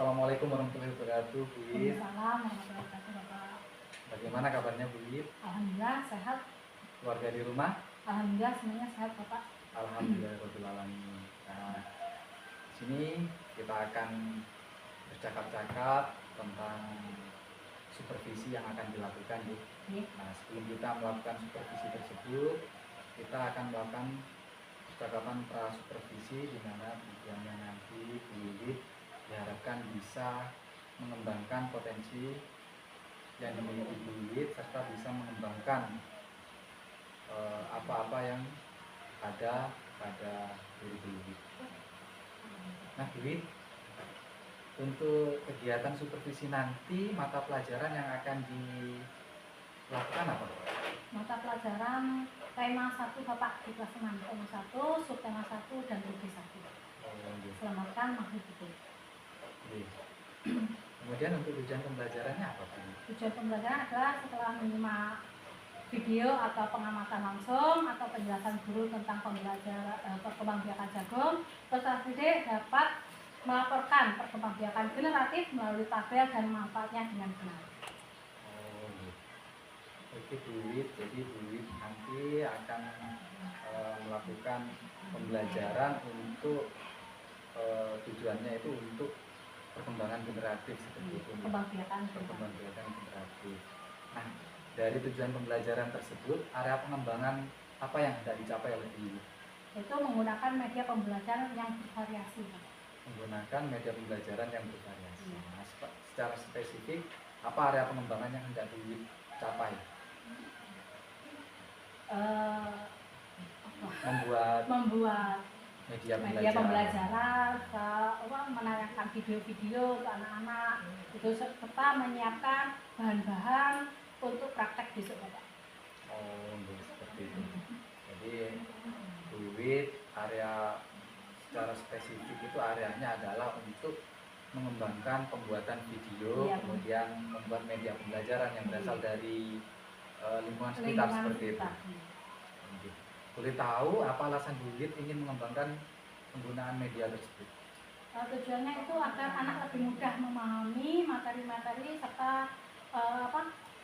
Assalamualaikum warahmatullahi wabarakatuh, Bu Wit. Waalaikumsalam warahmatullahi wabarakatuh, Bapak. Bagaimana kabarnya, Bu Wit? Alhamdulillah sehat. Keluarga di rumah? Alhamdulillah semuanya sehat, Bapak. Alhamdulillah. Nah, di sini kita akan bercakap-cakap tentang supervisi yang akan dilakukan, Bu. Nah, sebelum kita melakukan supervisi tersebut, kita akan melakukan percakapan pra-supervisi di mana tujuannya nanti Bu Wit diharapkan bisa mengembangkan potensi yang dimiliki Bu Wit serta bisa mengembangkan apa-apa yang ada pada diri Bu Wit. Nah, Bu Wit, untuk kegiatan supervisi nanti mata pelajaran yang akan dilakukan apa? Mata pelajaran tema 1 Bapak di kelas 6, tema 1, subtema 1 dan tugas 1. Selamatkan makhluk hidup. Kemudian untuk tujuan pembelajarannya apa, Bu? Tujuan pembelajaran adalah setelah menyimak video atau pengamatan langsung atau penjelasan guru tentang perkembangbiakan jagung, peserta didik dapat melaporkan perkembangbiakan generatif melalui tabel dan manfaatnya dengan benar. Oke, Bu Wit. Jadi Bu Wit nanti akan melakukan pembelajaran untuk tujuannya itu untuk perkembangan generatif seperti itu. Perkembangbiakan generatif. Nah, dari tujuan pembelajaran tersebut, area pengembangan apa yang hendak dicapai oleh Bu Wit? Itu menggunakan media pembelajaran yang bervariasi. Menggunakan media pembelajaran yang bervariasi. Nah, secara spesifik, apa area pengembangan yang hendak Bu Wit capai? Membuat media pembelajaran, menayangkan video-video untuk anak-anak, itu serta menyiapkan bahan-bahan untuk praktek besok, Bapak. Seperti itu. Jadi Bu Wit area secara spesifik itu areanya adalah untuk mengembangkan pembuatan video, kemudian membuat media pembelajaran yang berasal dari lingkungan sekitar seperti itu. Boleh tahu apa alasan Bu Wit ingin mengembangkan penggunaan media tersebut? Tujuannya itu agar anak lebih mudah memahami materi-materi serta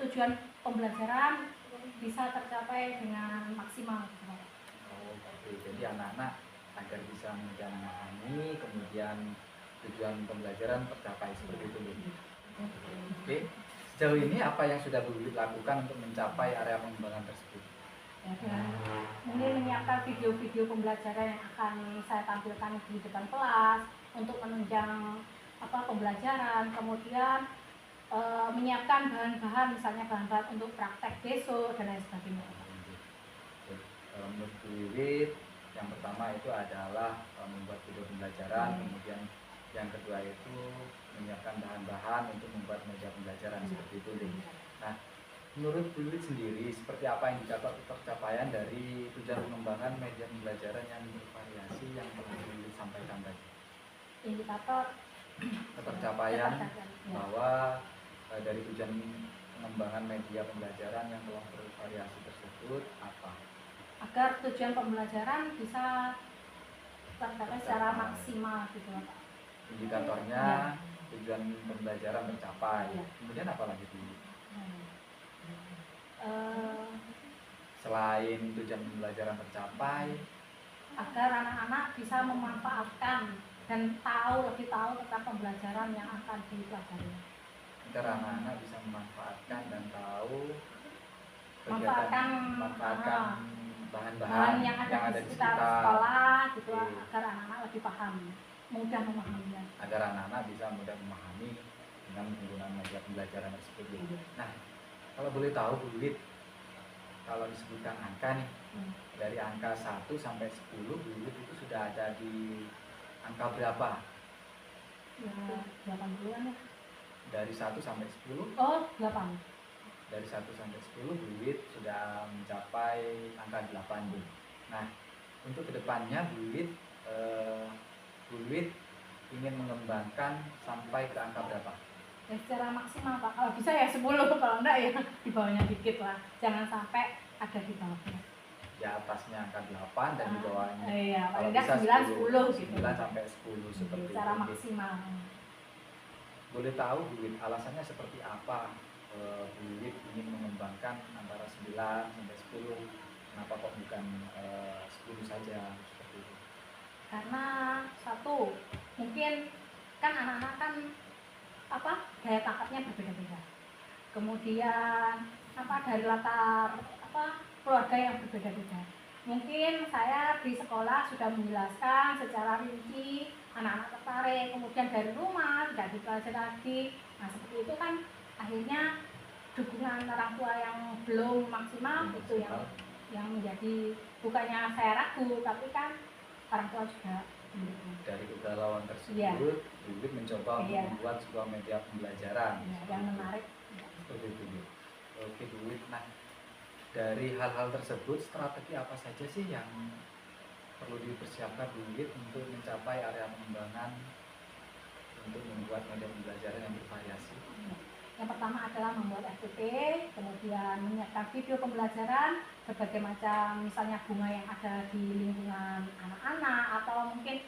tujuan pembelajaran bisa tercapai dengan maksimal. Jadi anak-anak agar bisa mudah memahami, kemudian tujuan pembelajaran tercapai seperti itu. Oke. Sejauh ini apa yang sudah Bu Wit lakukan untuk mencapai area pengembangan tersebut? Ini menyiapkan video-video pembelajaran yang akan saya tampilkan di depan kelas untuk menunjang pembelajaran, kemudian menyiapkan bahan-bahan, misalnya bahan-bahan untuk praktek besok dan lain sebagainya. Menurut Bu Wit, yang pertama itu adalah membuat video pembelajaran, kemudian yang kedua itu menyiapkan bahan-bahan untuk membuat media pembelajaran seperti itu. Nah, menurut Bu Wit sendiri, seperti apa yang dicapai percapaian dari tujuan pengembangan media pembelajaran yang bervariasi yang telah Bu Wit sampaikan tadi? Indikator ketercapaian bahwa dari tujuan pengembangan media pembelajaran yang telah bervariasi tersebut apa? Agar tujuan pembelajaran bisa tercapai secara maksimal gitu, Pak. Indikatornya tujuan pembelajaran tercapai. Kemudian apa lagi Bu? Selain tujuan pembelajaran tercapai, agar anak-anak bisa memanfaatkan dan lebih tahu tentang pembelajaran yang akan dipelajari. Agar anak-anak bisa memanfaatkan dan tahu manfaatkan bahan-bahan yang ada di sekitar sekolah gitu, agar anak-anak lebih paham, mudah memahaminya. Agar anak-anak bisa mudah memahami dengan penggunaan media pembelajaran tersebut. Nah, kalau boleh tahu Bu Wit, kalau disebutkan angka nih, dari angka 1 sampai 10, Bu Wit itu sudah ada di angka berapa? Ya, 80-an ya. Dari 1 sampai 10? Oh, 8. Dari 1 sampai 10, Bu Wit sudah mencapai angka 8, Bu. Nah, untuk kedepannya Bu Wit ingin mengembangkan sampai ke angka berapa? Ya, secara maksimal, Pak. Kalau bisa ya 10, kalau enggak ya di bawahnya dikit lah. Jangan sampai ada di bawahnya. Di atasnya angka 8 dan di bawahnya. Iya, paling enggak 9, 10 gitu. 9 sampai 10 seperti secara itu. Maksimal. boleh tahu Bu Wit, alasannya seperti apa Bu Wit ingin mengembangkan antara 9 sampai 10, kenapa kok bukan 10 saja seperti itu? Karena satu, mungkin kan anak-anak kan daya tangkapnya berbeda-beda. Kemudian dari latar keluarga yang berbeda-beda. Mungkin saya di sekolah sudah menjelaskan secara rinci, anak-anak tertarik, kemudian dari rumah tidak dipelajari lagi. Nah seperti itu kan akhirnya dukungan orang tua yang belum maksimal itu yang menjadi, bukannya saya ragu, tapi kan orang tua juga dari kegalauan tersebut, Bu Wit mencoba untuk membuat sebuah media pembelajaran yang menarik. Seperti itu. Oke Bu Wit, nah dari hal-hal tersebut strategi apa saja sih yang perlu dipersiapkan Bu Wit untuk mencapai area pengembangan untuk membuat media pembelajaran yang bervariasi? Yang pertama adalah membuat FTP, kemudian menyiapkan video pembelajaran berbagai macam, misalnya bunga yang ada di lingkungan anak-anak, atau mungkin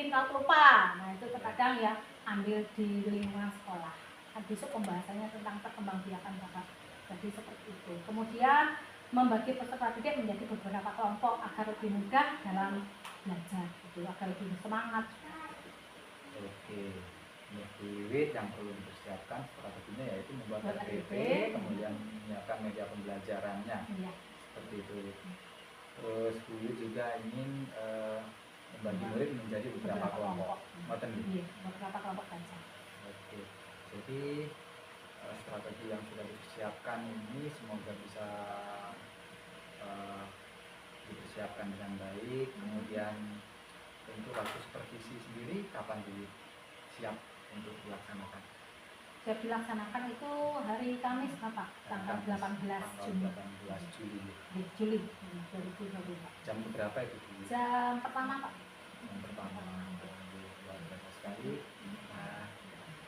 kalau lupa, nah itu terkadang ya ambil di lingkungan sekolah. Kan besok pembahasannya tentang perkembangbiakan bakat, jadi seperti itu. Kemudian membagi peserta didik menjadi beberapa kelompok agar lebih mudah dalam belajar, gitu, agar lebih semangat. Oke. Bu Wit yang perlu dipersiapkan strateginya yaitu membuat RPP, kemudian menyiapkan media pembelajarannya, seperti itu. Terus Bu Wit juga ingin membagi murid menjadi beberapa kelompok. Beberapa kelompok saja. Oke, jadi strategi yang sudah dipersiapkan ini semoga bisa dipersiapkan dengan baik. Kemudian untuk waktu supervisi sendiri kapan Bu Wit siap untuk dilaksanakan? Siap dilaksanakan itu hari Kamis Bapak, tanggal 18 Juli. 18 Juli 2022. Jam berapa itu? Jam pertama Pak. Jam pertama. Luar biasa sekali. Nah,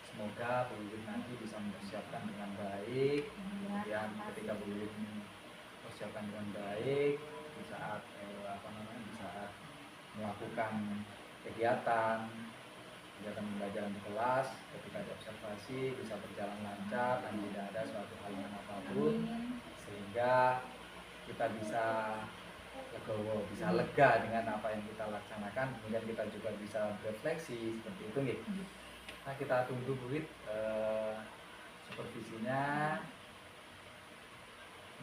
semoga Bu Wit nanti bisa mempersiapkan dengan baik. Kemudian ketika Bu Wit mempersiapkan dengan baik di saat di saat melakukan kegiatan pembelajaran di kelas, ketika ada observasi bisa berjalan lancar dan tidak ada suatu halangan apapun, sehingga kita bisa legowo, bisa lega dengan apa yang kita laksanakan, kemudian kita juga bisa refleksi seperti itu nih. Nah kita tunggu Bu Wit supervisinya.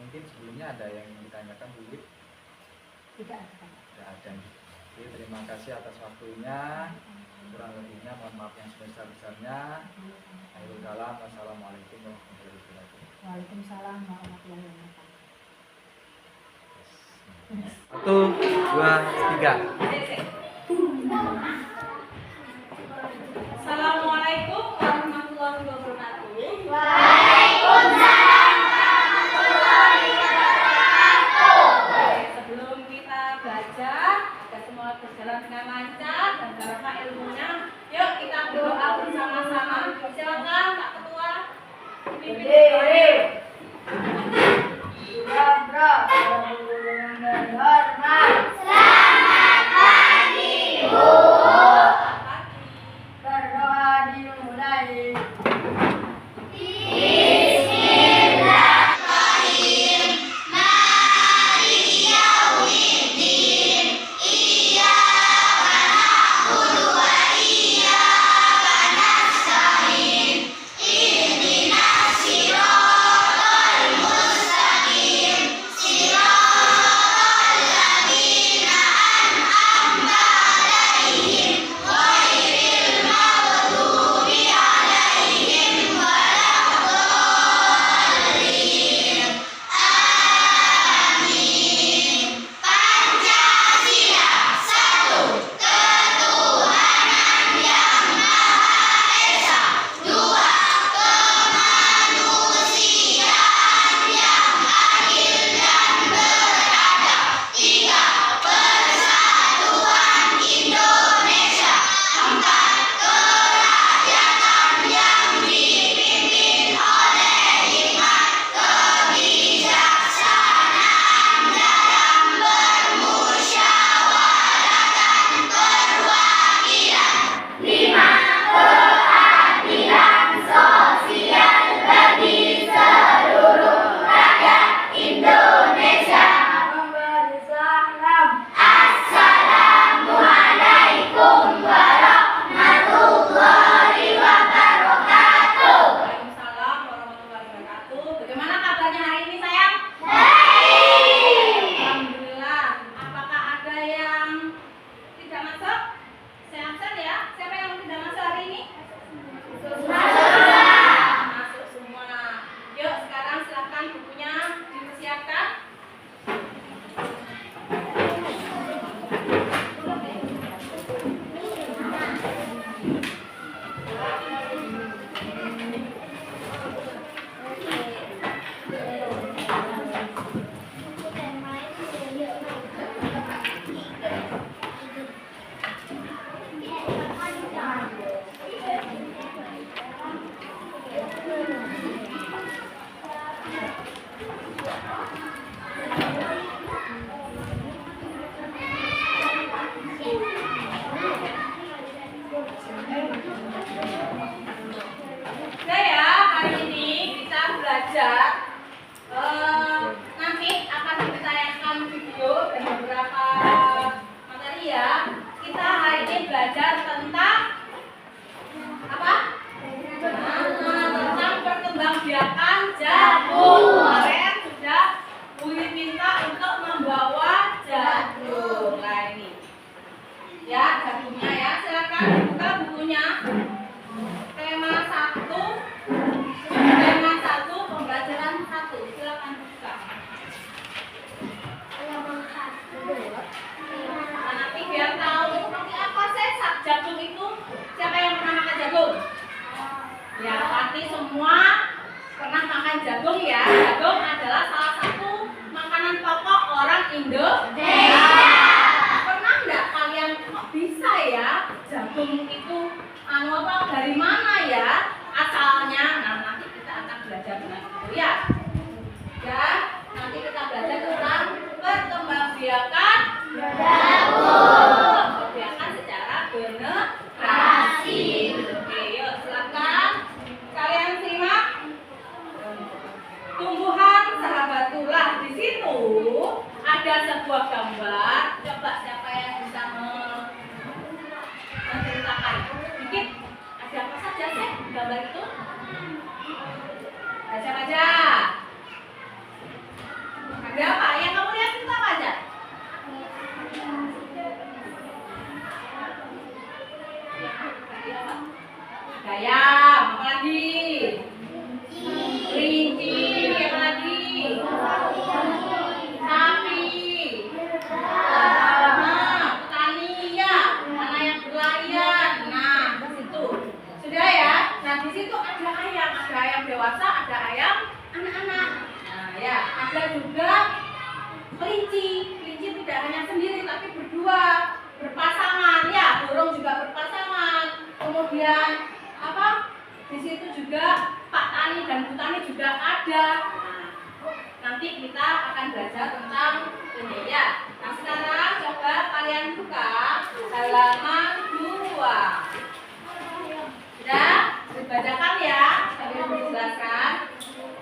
Mungkin sebelumnya ada yang ditanyakan Bu Wit? Tidak ada. Tidak ada. Jadi terima kasih atas waktunya. Kurang lebihnya mohon maaf yang sebesar-besarnya. Akhirul kalam, wassalamualaikum warahmatullahi wabarakatuh. Waalaikumsalam warahmatullahi wabarakatuh. 1, 2, 3. Assalamualaikum warahmatullahi wabarakatuh. Waalaikumsalam warahmatullahi wabarakatuh. Sebelum kita belajar, agar semua berjalan dengan lancar dan barokah ilmunya, yuk kita berdoa bersama-sama. Silakan Pak Ketua Berdiri. Sudah berhormat. Selamat pagi. menyediakan jagung. Kemarin sudah Budi minta untuk membawa jagung. Nah ini, ya jagungnya ya. Silakan buka bukunya. Tema 1 pembelajaran 1. Silakan buka. Nah, nanti biar tahu seperti apa sih jagung itu. Siapa yang pernah makan jagung? Ya, pasti semua pernah makan jagung ya. Jagung adalah salah satu makanan pokok orang Indonesia. Pernah nggak kalian kok bisa ya jagung itu dari mana ya asalnya? Nah, nanti kita akan belajar tentang itu ya. Ya, nanti kita belajar tentang perkembangbiakan jagung. Perkembangbiakan secara generasi. Oke, yuk silakan kalian simak. Tumbuhan sahabatullah, di situ ada sebuah gambar. Coba siapa yang bisa menceritakan dikit, ada apa saja sih gambar itu? Baca aja. Ada apa yang kamu lihat itu apa aja? Ada ayam, apa lagi? Kelinci, apa lagi? Sapi. Petani ya, anak yang berlayar. Nah, di situ. Sudah ya? Nah, di situ ada ayam dewasa, ada ayam anak-anak. Nah, ya, ada juga kelinci. Kelinci tidak hanya sendiri tapi berdua, berpasangan ya, burung juga berpasangan. Kemudian apa? Di situ juga Pak Tani dan Bu Tani juga ada. Nah, nanti kita akan belajar tentang ini ya. Nah, sekarang coba kalian buka halaman 2. Sudah dibacakan ya, sambil dijelaskan.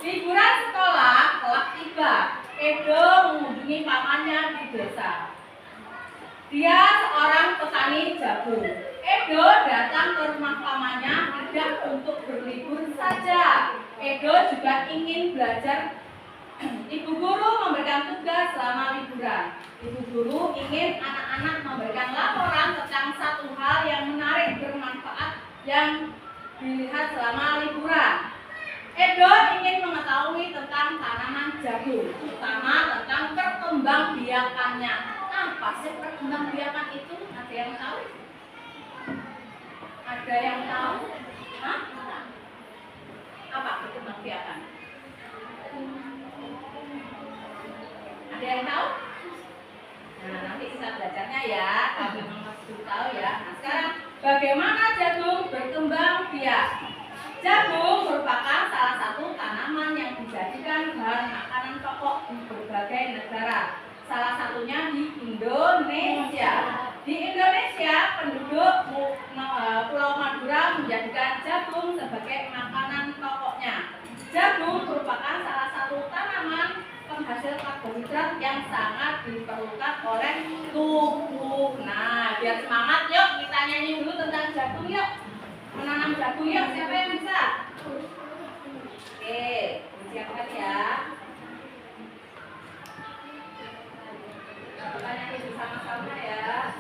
Liburan sekolah telah tiba. Edo mengunjungi pamannya di desa. Dia seorang petani jagung. Edo datang ke rumah pamannya tidak untuk berlibur saja. Edo juga ingin belajar. Ibu guru memberikan tugas selama liburan. Ibu guru ingin anak-anak memberikan laporan tentang satu hal yang menarik bermanfaat yang dilihat selama liburan. Edo ingin mengetahui tentang tanaman jagung, terutama tentang perkembangbiakannya. Apa sih perkembangbiakan itu? Ada yang tahu? Ada yang tahu? Hah? Apa perkembangbiakan? Ada yang tahu? Nah, nanti kita belajarnya ya. Kalau memang masih tahu ya. Nah, sekarang bagaimana jagung berkembang biak? Jagung merupakan salah satu tanaman yang dijadikan bahan makanan pokok di berbagai negara. Salah satunya di Indonesia. Di Indonesia, penduduk Pulau Madura menjadikan jagung sebagai makanan pokoknya. Jagung merupakan salah satu tanaman penghasil karbohidrat yang sangat diperlukan oleh tubuh. Nah, biar semangat yuk kita nyanyi dulu tentang jagung yuk. Menanam jagung yuk, siapa yang bisa? Oke, siapkan ya. Kita nyanyi bersama-sama ya.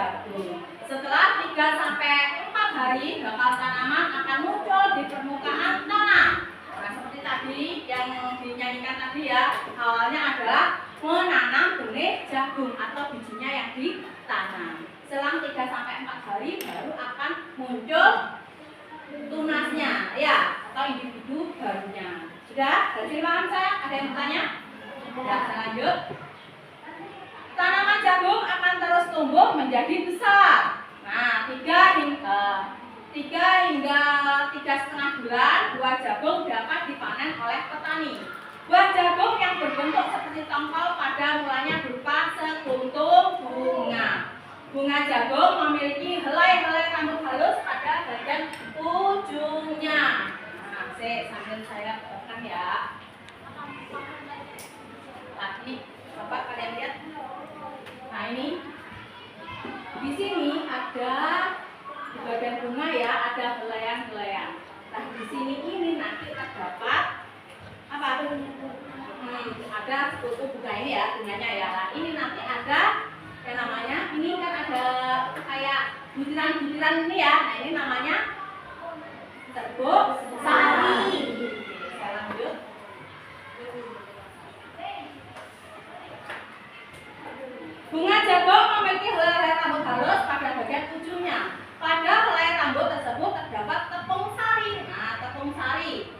jagung. Setelah 3 sampai 4 hari, bakal tanaman akan muncul di permukaan tanah. Nah, seperti tadi yang dinyanyikan tadi ya, awalnya adalah menanam benih jagung atau bijinya yang ditanam. Selang 3 sampai 4 hari baru akan muncul tunasnya, ya, atau individu barunya. Sudah? Dari paham saya? Ada yang bertanya? Sudah, saya lanjut. Tanaman jagung akan terus tumbuh menjadi besar. Nah, 3 hingga 3,5 bulan buah jagung dapat dipanen oleh petani. Buah jagung yang berbentuk seperti tongkol pada mulanya berupa sekuntum bunga. Bunga jagung memiliki helai-helai rambut halus pada bagian ujungnya. Nah, sambil saya buatkan ya. Tadi, Bapak kalian lihat. Nah, ini di sini ada di bagian bunga ya, ada helaian-helaian. Nah, di sini ini nanti terdapat apa? Ada sekutu bunga ini ya, bunganya ya. Nah, ini nanti ada yang namanya, ini kan ada kayak butiran-butiran ini ya. Nah, ini namanya serbuk sari. Saya lanjut. Bunga jagung memiliki helai rambut halus pada bagian ujungnya. Pada helai rambut tersebut terdapat tepung sari. Nah, tepung sari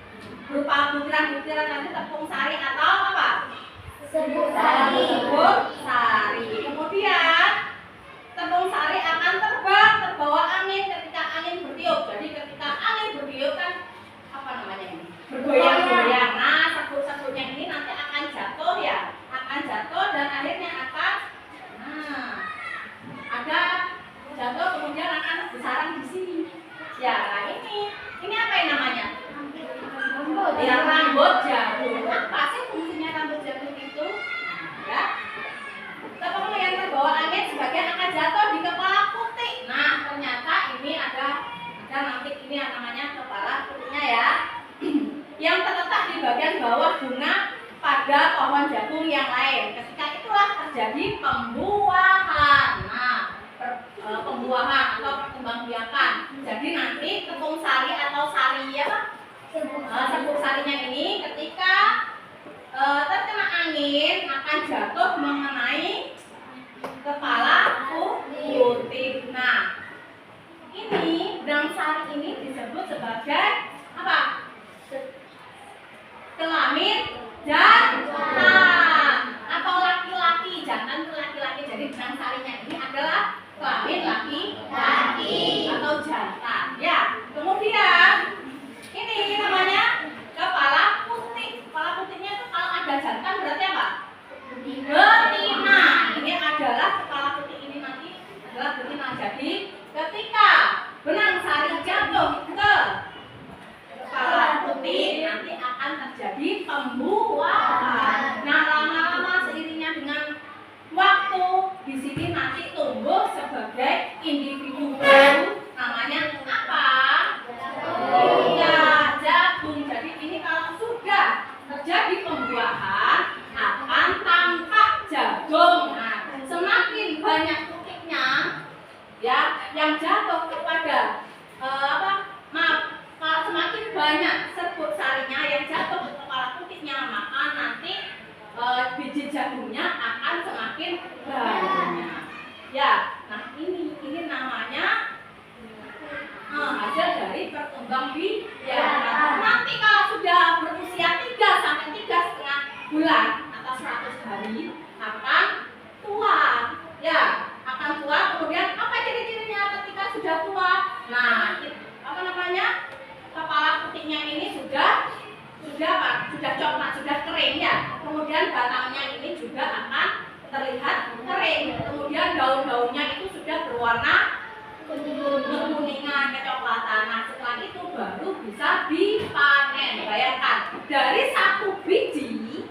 berupa butiran-butiran nanti tepung sari atau apa? Serbuk sari. Serbuk sari. Kemudian tepung sari akan terbang terbawa angin ketika angin bertiup. Jadi ketika angin bertiup kan apa namanya ini? Bergoyang-goyang. Nah, serbuk-serbuknya ini nanti akan jatuh ya, akan jatuh dan akhirnya akan ada jatuh kemudian akan besaran di sini. Ya, nah ini apa yang namanya? Ya, rambut jagung. Apa sih fungsinya rambut jagung itu? Ya, tepung yang terbawa angin sebagian akan jatuh di kepala putih. Nah, ternyata ini ada nanti ini yang namanya kepala putihnya ya, yang terletak di bagian bawah bunga pada pohon jagung yang lain. Ketika itulah terjadi pembuahan. Nah, pembuahan atau perkembangbiakan. Jadi nanti tepung sari atau sari apa? Serbuk sarinya ini ketika terkena angin akan jatuh mengenai kepala putih. Nah, ini benang sari ini disebut sebagai apa? Kelamin jantan atau laki-laki. Jantan itu laki-laki. Jadi benang sarinya ini adalah kelamin laki-laki atau jantan. Ya. Kemudian ini namanya kepala putih. Kepala putihnya itu kalau ada jantan berarti apa? Betina. Ini adalah kepala putih ini nanti adalah betina. Jadi ketika benang sari jatuh ke kepala putih nanti akan terjadi pembuahan. Nah, lama-lama seiringnya dengan waktu di sini nanti tumbuh sebagai individu baru. Namanya apa? Ya, jagung. Jadi ini kalau sudah terjadi pembuahan akan tampak jagung. Nah, semakin banyak putihnya ya yang jatuh kepada semakin banyak serbuk sarinya yang jatuh ke kepala putihnya, maka nanti biji jagungnya akan semakin banyak. Ya, nah ini namanya hasil dari perkembangbiakan. Nanti kalau sudah berusia 3 sampai 3,5 bulan atau 100 hari akan tua. Ya, akan tua. Kemudian apa ciri-cirinya ketika sudah tua? Nah, apa namanya? Kepala putihnya ini sudah coklat, sudah kering ya. Kemudian batangnya ini juga akan terlihat kering. Kemudian daun-daunnya itu sudah berwarna kekuningan, kecoklatan. Nah, setelah itu baru bisa dipanen. Bayangkan, dari satu biji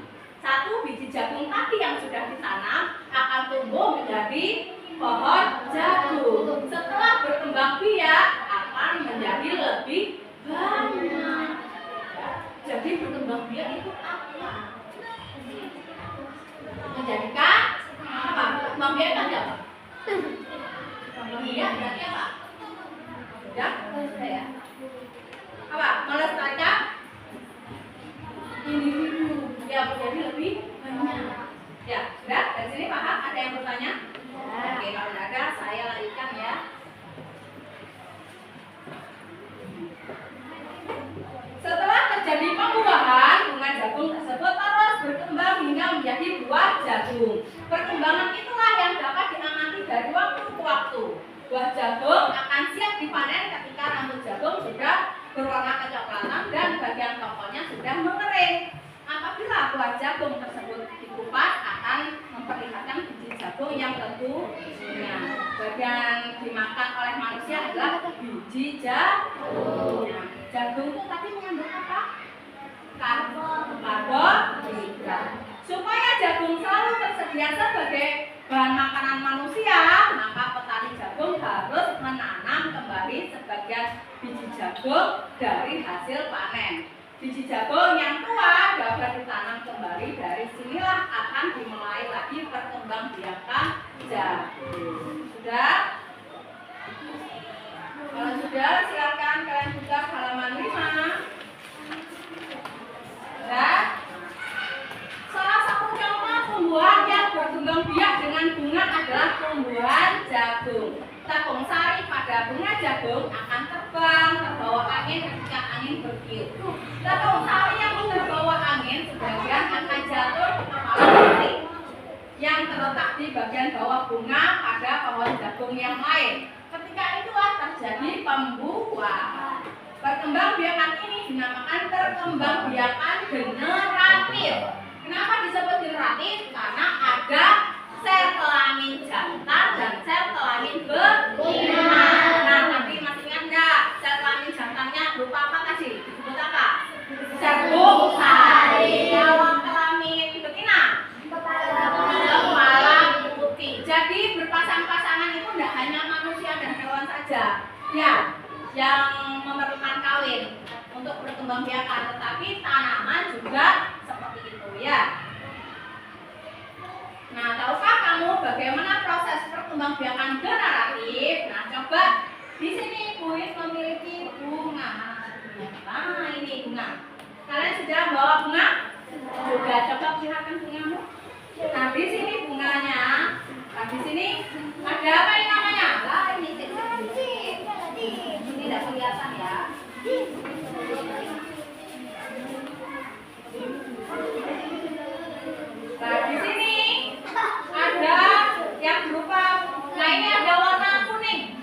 jagung tadi yang sudah ditanam akan tumbuh menjadi pohon jagung. Setelah berkembang biak akan menjadi lebih banyak. Jadi berkembang biak itu apa? Menjadikan apa? Berkembang biak kan apa? Perkembangbiak berarti apa? Sudah? Sudah ya? Apa? Melestarikan individu yang menjadi lebih banyak. Ya, sudah? Dari sini paham? Ada yang bertanya? Oke, kalau tidak ada, saya lanjutkan ya. Setelah terjadi pembuahan, bunga jagung tersebut terus berkembang hingga menjadi buah jagung. Perkembangan itulah yang dapat diamati dari waktu ke waktu. Buah jagung akan siap dipanen ketika rambut jagung sudah berwarna kecoklatan dan bagian tokohnya sudah mengering. Apabila buah jagung tersebut dikupas, akan memperlihatkan biji jagung yang tentunya. Bagian dimakan oleh manusia adalah biji jagung. Jagung itu tadi mengandung apa? Karbohidrat. Supaya jagung selalu tersedia sebagai bahan makanan manusia, maka petani jagung harus menanam kembali sebagian biji jagung dari hasil panen. Biji jagung yang tua dapat ditanam kembali, dari sinilah akan dimulai lagi perkembangbiakan jagung. Sudah? Kalau sudah, silakan kalian buka halaman 5. Sudah? Salah satu contoh tumbuhan yang berkembang biak dengan bunga adalah tumbuhan jagung. Tabung sari pada bunga jagung akan terbang terbawa angin ketika angin bertiup. Tabung sari yang terbawa angin sebagian akan jatuh ke kepala putri yang terletak di bagian bawah bunga pada pohon jagung yang lain. Ketika itulah terjadi pembuahan. Perkembangbiakan ini dinamakan perkembangbiakan generatif. Kenapa disebut generatif? Karena ada sel kelamin jantan dan sel kelamin betina. Nah, tapi masih ingat nggak? Sel kelamin jantannya berupa apa tadi? Disebut apa? Serbuk sari. Kalau kelamin betina? Kepala putih. Jadi berpasang-pasangan itu tidak hanya manusia dan hewan saja, ya, yang memerlukan kawin untuk berkembangbiakan, tetapi tanaman juga seperti itu, ya. Nah, tahukah kamu bagaimana proses perkembangbiakan generatif? Nah, coba di sini kuis memiliki bunga. Nah, ini bunga. Kalian sudah bawa bunga? Juga coba lihatkan bungamu. Nah, di sini bunganya. Nah, di sini ada apa ini namanya? Lah, ini tidak kelihatan ya. Nah, di sini ada yang berupa, nah ini ada warna kuning.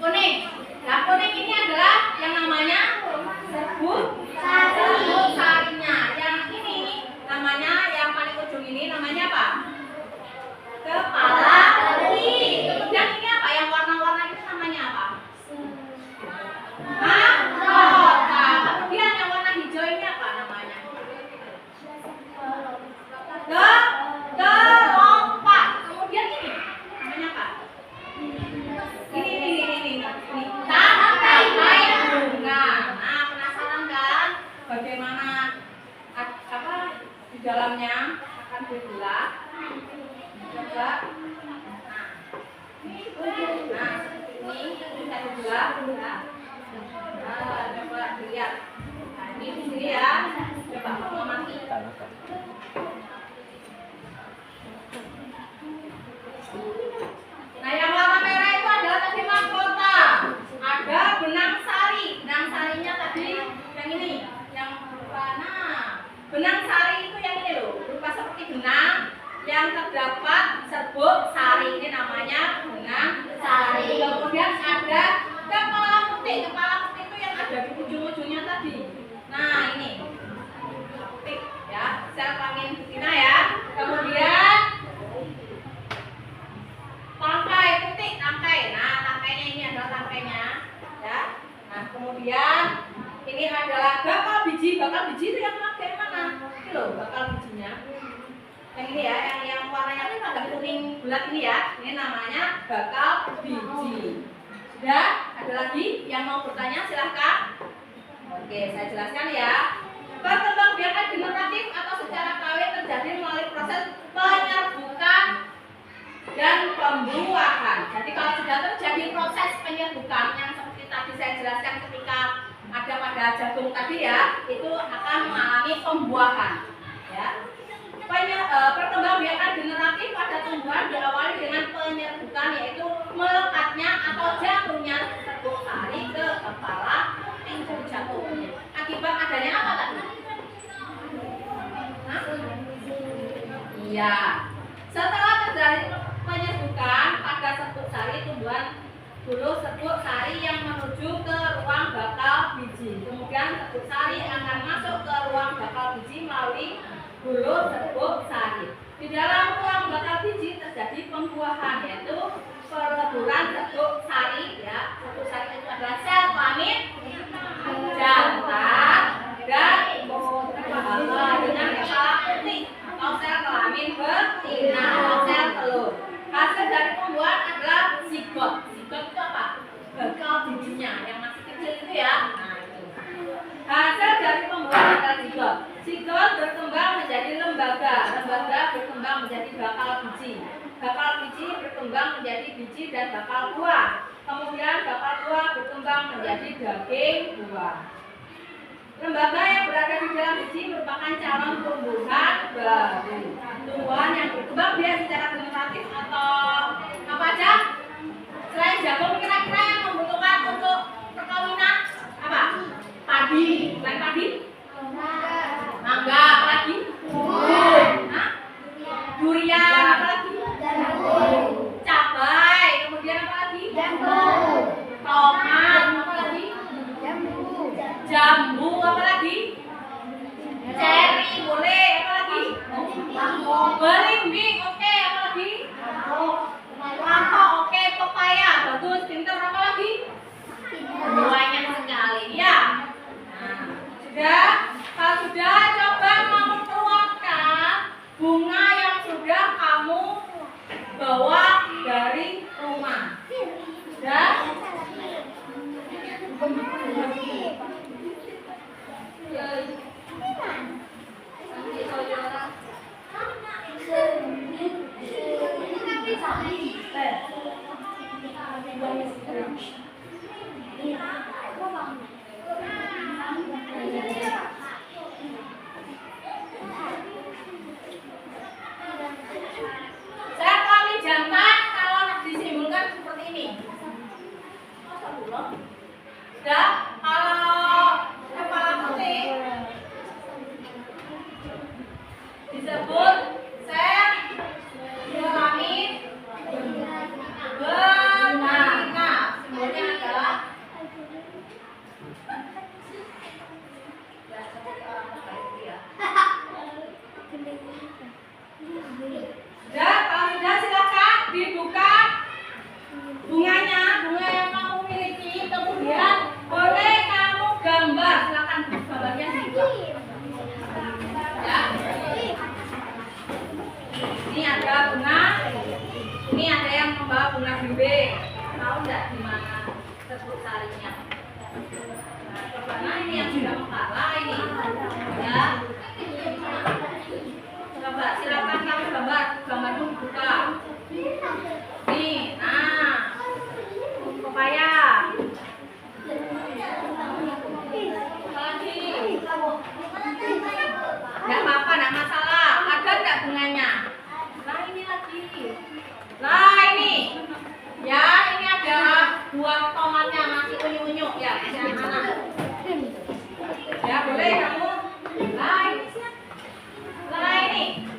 Kuning. Nah, kuning ini adalah yang namanya serbuk sarinya. Yang ini namanya, yang paling ujung ini namanya apa? Kepala putih. Kemudian ini apa? Yang warna-warna itu namanya apa? Mahkota. Kemudian yang warna hijau ini apa namanya? Kelopak. Kemudian ini namanya apa? Ini. Tangkai bunga. Nah, penasaran kan? Bagaimana apa di dalamnya akan bergerak? Coba. Nah, seperti ini bisa bergerak. Nah, coba dilihat. Nah, ini di sini ya. Coba mengamati. Nah, yang warna merah itu adalah tadi mahkota. Ada benang sari. Benang sarinya tadi yang ini, yang berupa. Nah, benang sari itu yang ini loh, berupa seperti benang yang terdapat serbuk sari. Ini namanya benang sari. Kemudian ada kepala putih. Kepala putih itu yang ada di ujung-ujungnya tadi. Nah, ini putih ya, sel kelamin betina ya. Kemudian tangkai putih, tangkai. Nah, tangkainya ini adalah tangkainya, ya. Nah, kemudian ini adalah bakal biji. Bakal biji itu yang bagaimana? Ini loh, bakal bijinya. Yang ini ya, yang warnanya agak kuning bulat ini ya. Ini namanya bakal biji. Sudah? Ada lagi yang mau bertanya? Silahkan. Oke, saya jelaskan ya. Perkembangbiakan generatif atau secara kawin terjadi melalui proses penyerbukan dan pembuahan. Jadi kalau sudah terjadi proses penyerbukan yang seperti tadi saya jelaskan ketika ada pada jagung tadi ya, itu akan mengalami pembuahan. Ya. Perkembangbiakan generatif pada tumbuhan diawali dengan penyerbukan, yaitu melekatnya atau jatuhnya serbuk sari ke kepala pintu jagung. Akibat adanya apa tadi? Iya. Setelah terjadi penyerbukan pada serbuk sari tumbuhan, dulu serbuk sari yang menuju ke ruang bakal biji. Kemudian serbuk sari akan masuk ke ruang bakal biji melalui hulu serbuk sari. Di dalam ruang bakal biji terjadi pembuahan, yaitu peleburan serbuk sari. Ya, serbuk sari itu adalah sel kelamin jantan dan dengan kepala putih atau sel kelamin betina atau sel telur. Hasil dari pembuahan adalah zigot. Zigot itu apa? Bakal bijinya yang masih kecil itu ya. Nah, itu. Hasil dari pembuahan adalah zigot. Zigot berkembang menjadi lembaga. Lembaga berkembang menjadi bakal biji. Bakal biji berkembang menjadi biji dan bakal buah. Kemudian bakal buah berkembang menjadi daging buah. Lembaga yang berada di dalam biji merupakan calon tumbuhan baru. Tumbuhan yang berkembang biak secara generatif atau apa aja? Selain jagung, kira-kira yang membutuhkan untuk perkawinan apa? Padi. Selain padi? Mangga. Apa lagi? Durian. Apa lagi? Cabai. Kemudian apa lagi? Tomat. Apa lagi? Jambu. Apa lagi? Ceri. Boleh. Apa lagi? Belimbing. Oke. Apa lagi? Lampau. Oke. Pepaya. Bagus. Pintar. Apa lagi? Banyak sekali. Ya. Nah, sudah. Kalau sudah, coba memperlihatkan bunga yang sudah kamu bawa dari rumah. Sudah? Saya kelamin jantan kalau disimbolkan seperti ini. Sudah? Kalau kepala putih disebut sel kelamin betina. Simbolnya adalah sudah, kalau sudah silakan dibuka bunganya, bunga yang kamu miliki. Kemudian boleh kamu gambar, silakan gambarnya dibuka. Ya. Ini ada bunga, ini ada yang membawa bunga bimbing. Tahu nggak di mana serbuk sarinya? Nah, coba ini yang sudah mekar ini. Ya. Coba silakan kamu gambar dulu buka. Nih, nah, pepaya. Lagi. Nggak apa-apa, nggak masalah. Ada nggak bunganya? Nah ini lagi. Nah ini. Ya, ini ada buah tomatnya masih unyu-unyu ya, masih anak-anak. Ya, boleh kamu. Nah ini. Nah ini.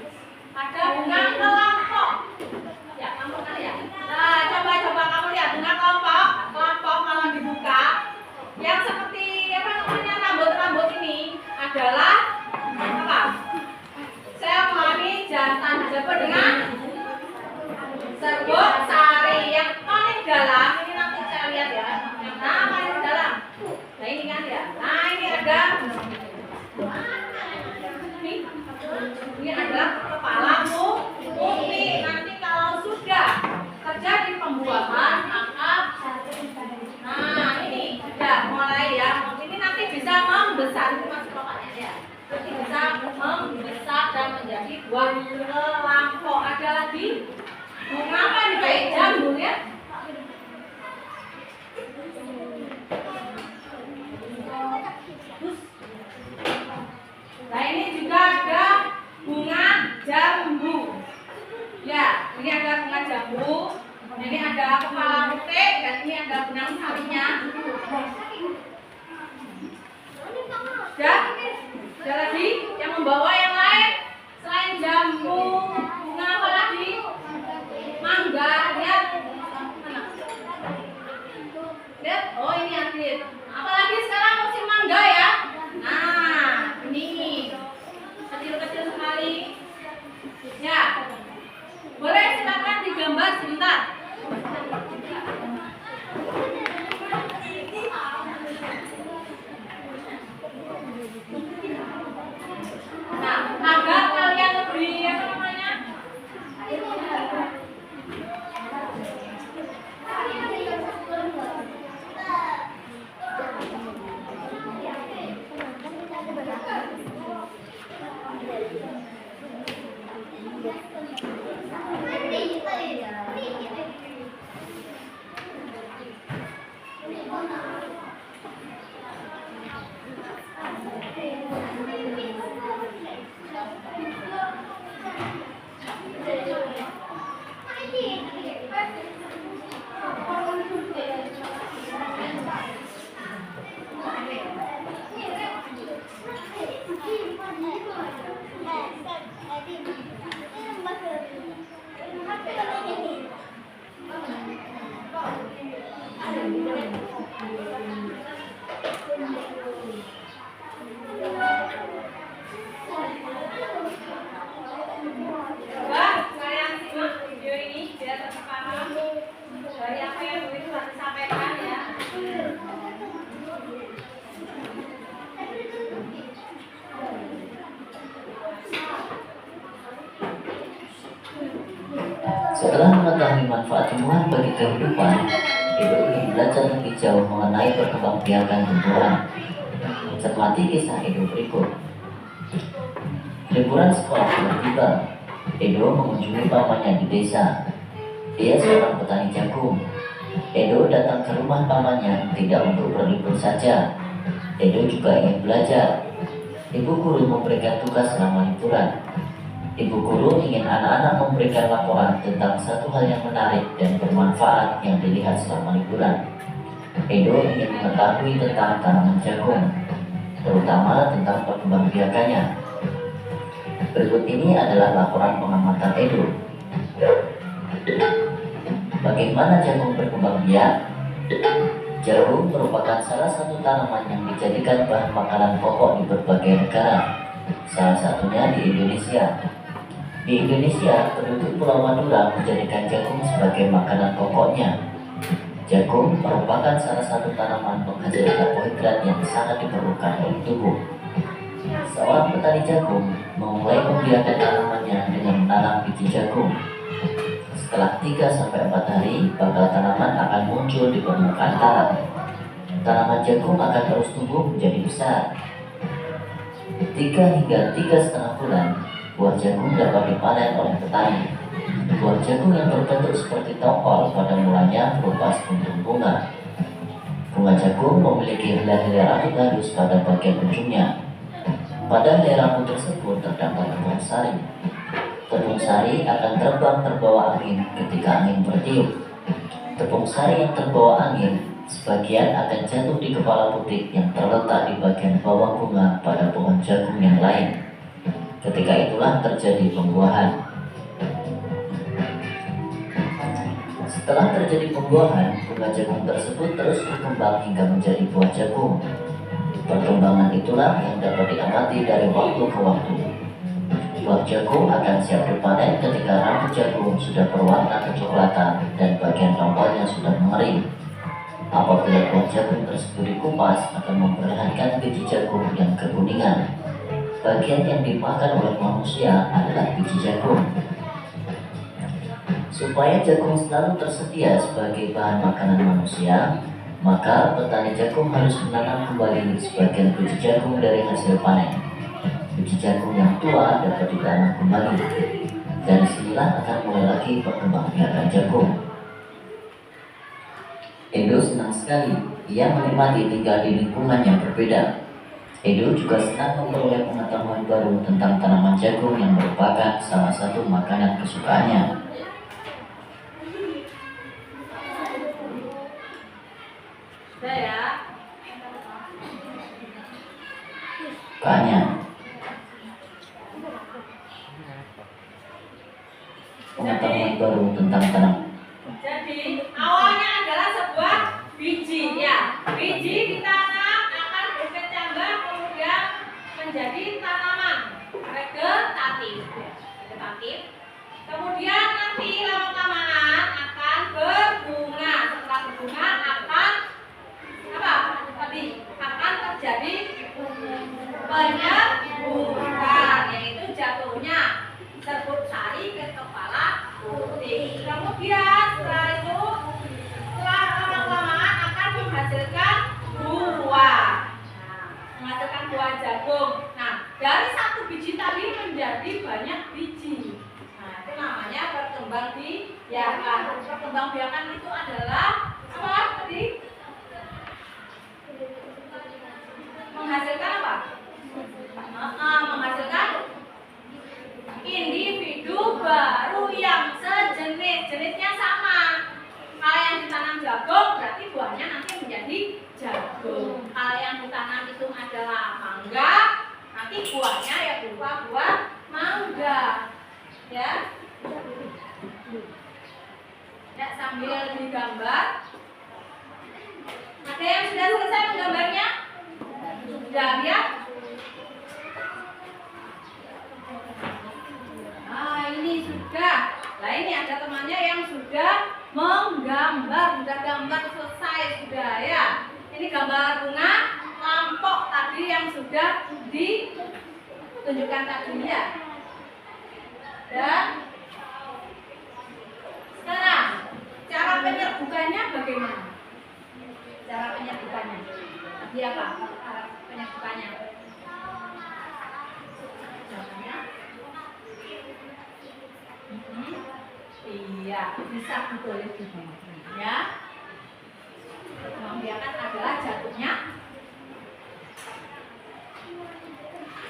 Ada bunga kelompok. Ya, kamu kan ya. Ini ada kepala rute dan ini ada benang sarinya. Sudah? Ada lagi yang membawa yang lain selain jambu, bunga apa lagi? Mangga, lihat. Mana? Lihat, oh ini Adit. Apalagi sekarang musim mangga ya. Nah, ini kecil-kecil sekali. Ya, boleh silakan digambar sebentar. Nah, agar kalian lebih apa namanya? Coba kalian simak video ini biar tetap paham dari apa yang Bu Ibu telah disampaikan ya. Setelah mengetahui manfaat tumbuhan bagi kehidupan, Ibu ingin belajar lebih jauh mengenai perkembangbiakan tumbuhan. Cermati kisah Edo berikut. Liburan sekolah telah tiba. Edo mengunjungi pamannya di desa. Dia seorang petani jagung. Edo datang ke rumah pamannya tidak untuk berlibur saja. Edo juga ingin belajar. Ibu guru memberikan tugas selama liburan. Ibu guru ingin anak-anak memberikan laporan tentang satu hal yang menarik dan bermanfaat yang dilihat selama liburan. Edo ingin mengetahui tentang tanaman jagung, terutama tentang perkembangbiakannya. Berikut ini adalah laporan pengamatan Edo. Bagaimana jagung berkembang biak? Jagung merupakan salah satu tanaman yang dijadikan bahan makanan pokok di berbagai negara, salah satunya di Indonesia. Di Indonesia, penduduk Pulau Madura menjadikan jagung sebagai makanan pokoknya. Jagung merupakan salah satu tanaman penghasil karbohidrat yang sangat diperlukan oleh tubuh. Seorang petani jagung memulai membiarkan tanamannya dengan menanam biji jagung. Setelah 3-4 hari, bakal tanaman akan muncul di permukaan tanah. Tanaman jagung akan terus tumbuh menjadi besar. 3 hingga 3,5 bulan, buah jagung dapat dipanen oleh petani. Buah jagung yang berbentuk seperti tongkol pada mulanya berupa sekuntum bunga. Bunga jagung memiliki helai-helai rambut halus pada bagian ujungnya. Pada helai rambut tersebut terdapat tepung sari. Tepung sari akan terbang terbawa angin ketika angin bertiup. Tepung sari yang terbawa angin sebagian akan jatuh di kepala butik yang terletak di bagian bawah bunga pada pohon jagung yang lain. Ketika itulah terjadi pembuahan. Setelah terjadi pembuahan, bunga jagung tersebut terus berkembang hingga menjadi buah jagung. Perkembangan itulah yang dapat diamati dari waktu ke waktu. Buah jagung akan siap dipanen ketika rambut jagung sudah berwarna kecoklatan dan bagian tongkolnya sudah mengering. Apabila buah jagung tersebut dikupas, akan memperlihatkan biji jagung yang kekuningan. Bagian yang dimakan oleh manusia adalah biji jagung. Supaya jagung selalu tersedia sebagai bahan makanan manusia, maka petani jagung harus menanam kembali sebagian biji jagung dari hasil panen. Biji jagung yang tua dapat ditanam kembali. Dan disinilah akan mulai lagi perkembangbiakan jagung. Edo senang sekali. Ia menikmati tinggal di lingkungan yang berbeda. Edo juga senang memperoleh pengetahuan baru tentang tanaman jagung yang merupakan salah satu makanan kesukaannya. K-nya. Pengetahuan baru tentang tanam. Jadi awalnya adalah sebuah biji ya. Biji ditanam akan berkecambah kemudian menjadi tanaman vegetatif. Vegetatif. Kemudian nanti lama-kelamaan akan berbunga. Setelah berbunga akan apa? Tadi akan terjadi penyerbukan, yaitu jatuhnya serbuk sari ke kepala putih. Kemudian setelah itu, setelah lama-kelamaan akan menghasilkan buah. Nah, menghasilkan buah jagung. Nah, dari satu biji tadi menjadi banyak biji. Nah, itu namanya berkembang biakan. Berkembang biakan itu adalah apa tadi? Menghasilkan apa? Menghasilkan individu baru yang sejenis, jenisnya sama. Kalau yang ditanam jagung berarti buahnya nanti menjadi jagung. Kalau yang ditanam itu adalah mangga, nanti buahnya ya berupa buah mangga. Ya. Ya, sambil digambar. Ada yang sudah selesai menggambarnya? Sudah ya? Nah, ini sudah. Nah, ini ada temannya yang sudah menggambar, sudah gambar selesai sudah ya. Ini gambar bunga lampok tadi yang sudah ditunjukkan tadi ya. Dan sekarang cara penyerbukannya bagaimana? Cara penyerbukannya. Tadi apa? Cara penyerbukannya. Caranya? Iya, bisa betul itu ya. Membiarkan adalah jatuhnya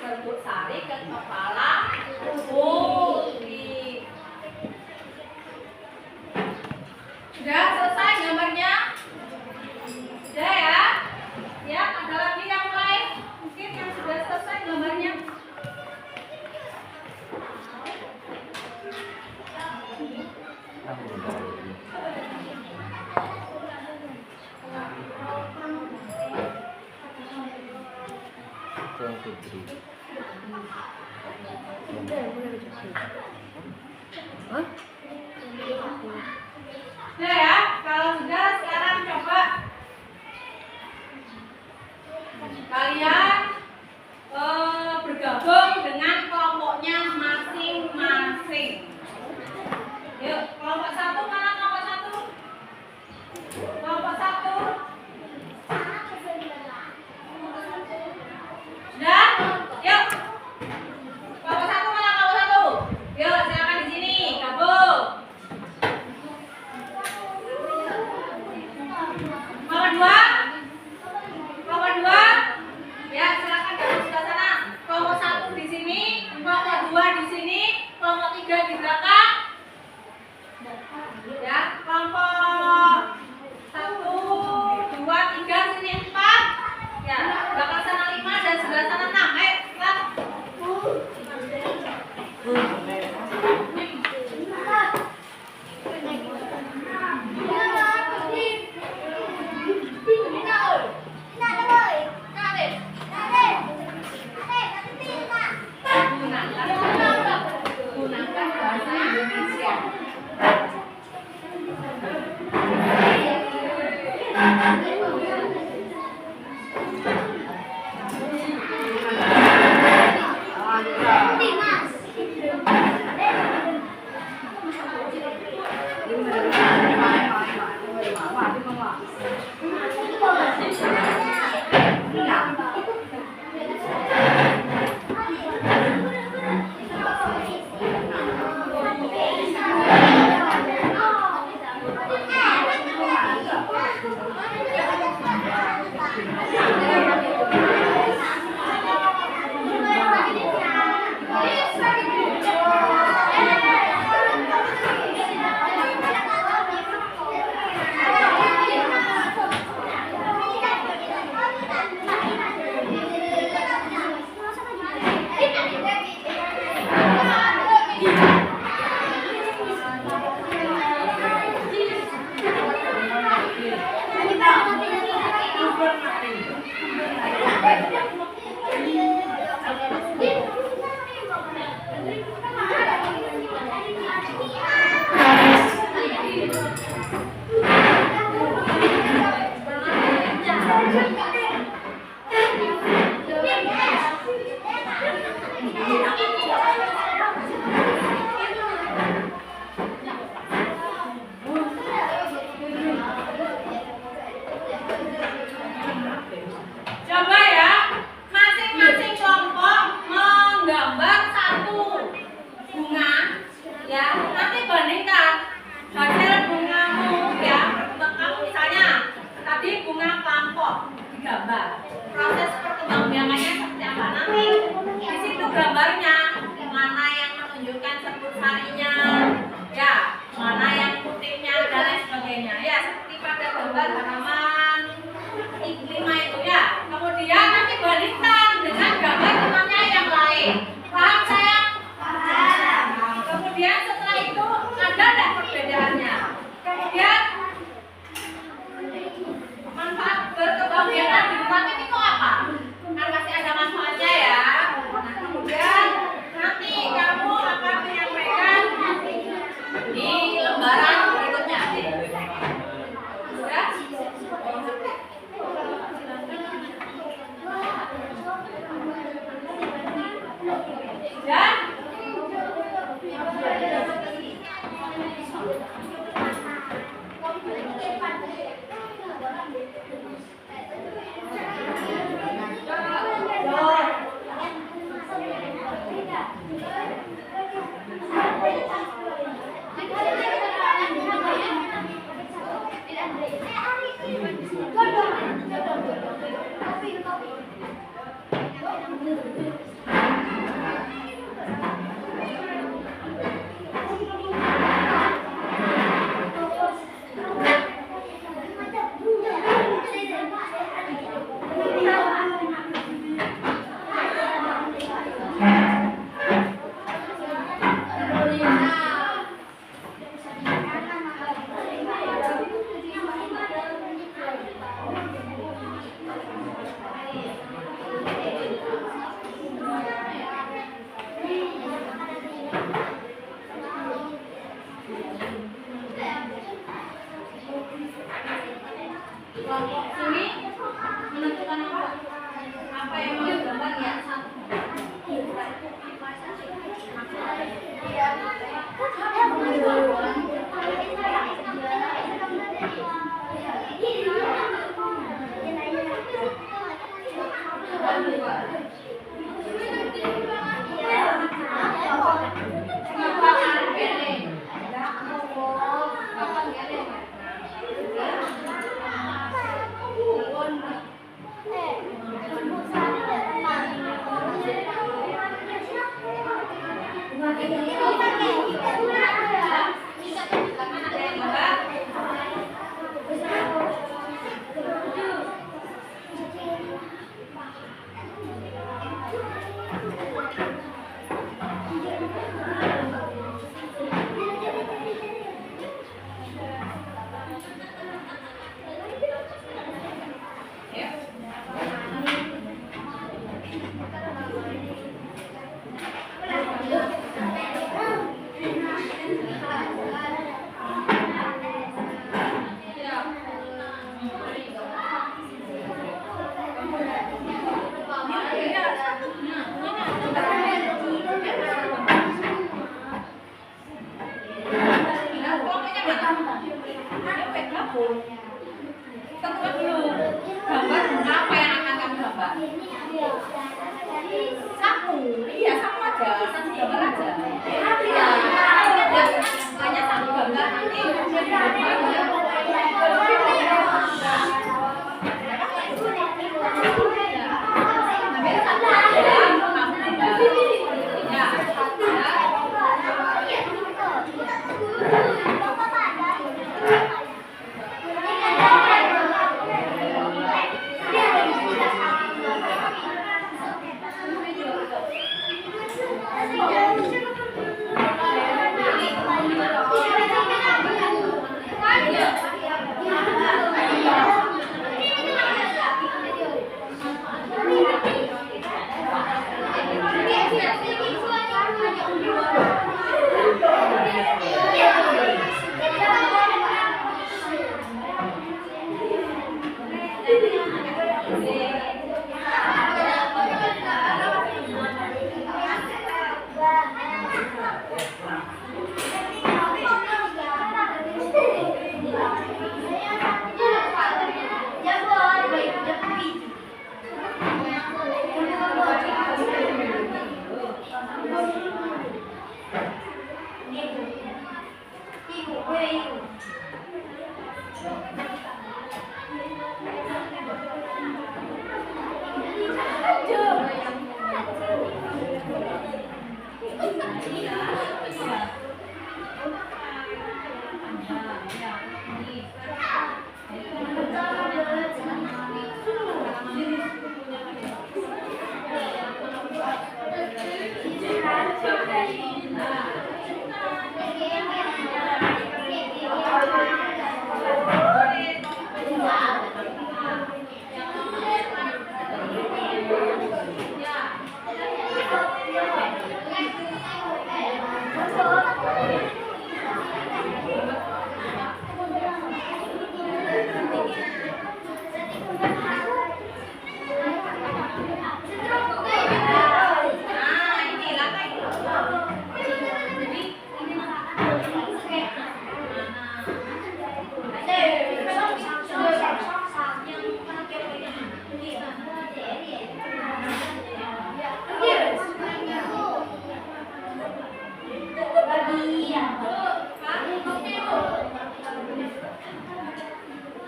serbuk sari ke kepala putih. Sudah selesai gambarnya? Sudah ya? Ya, ada lagi yang lain? Mungkin yang sudah selesai gambarnya? Sudah ya? Kalau sudah, sekarang coba kalian bergabung dengan kelompoknya masing-masing. Yuk, kelompok satu mana kelompok satu? Kelompok satu. Sudah? Yuk. Kelompok satu mana kelompok satu? Yuk, silakan di sini gabung. Kelompok dua? Kelompok dua? Ya, silakan gabung sebelah sana. Kelompok satu di sini, kelompok dua di sini, kelompok tiga di belakang. Ya, kelompok 1, 2, 3 sini 4. Ya, belakang sana 5 dan sebelah sana 6. Ayo, cepat. Gunakan bahasa Indonesia. gambar. Proses perkembangbiakannya seperti apa? Nanti di situ gambarnya mana yang menunjukkan sebut sarinya, ya, mana yang kutipnya dan lain sebagainya. Ya, seperti pada gambar halaman 5 itu ya. Kemudian nanti balikan dengan gambar temannya yang lain. Paham saya? Nah, kemudian setelah itu ada tidak perbedaannya? Kemudian manfaat berkembangbiakan di rumah itu apa? Kan pasti ada manfaatnya ya. Nah, kemudian nanti kamu akan menyampaikan di lembaran berikutnya. Sudah? Dan kelompok sini menentukan apa yang mau digambar ya. Tentukan dulu gambar apa yang akan kamu gambar. Satu, iya sama aja, satu gambar aja. Iya, hanya satu gambar nanti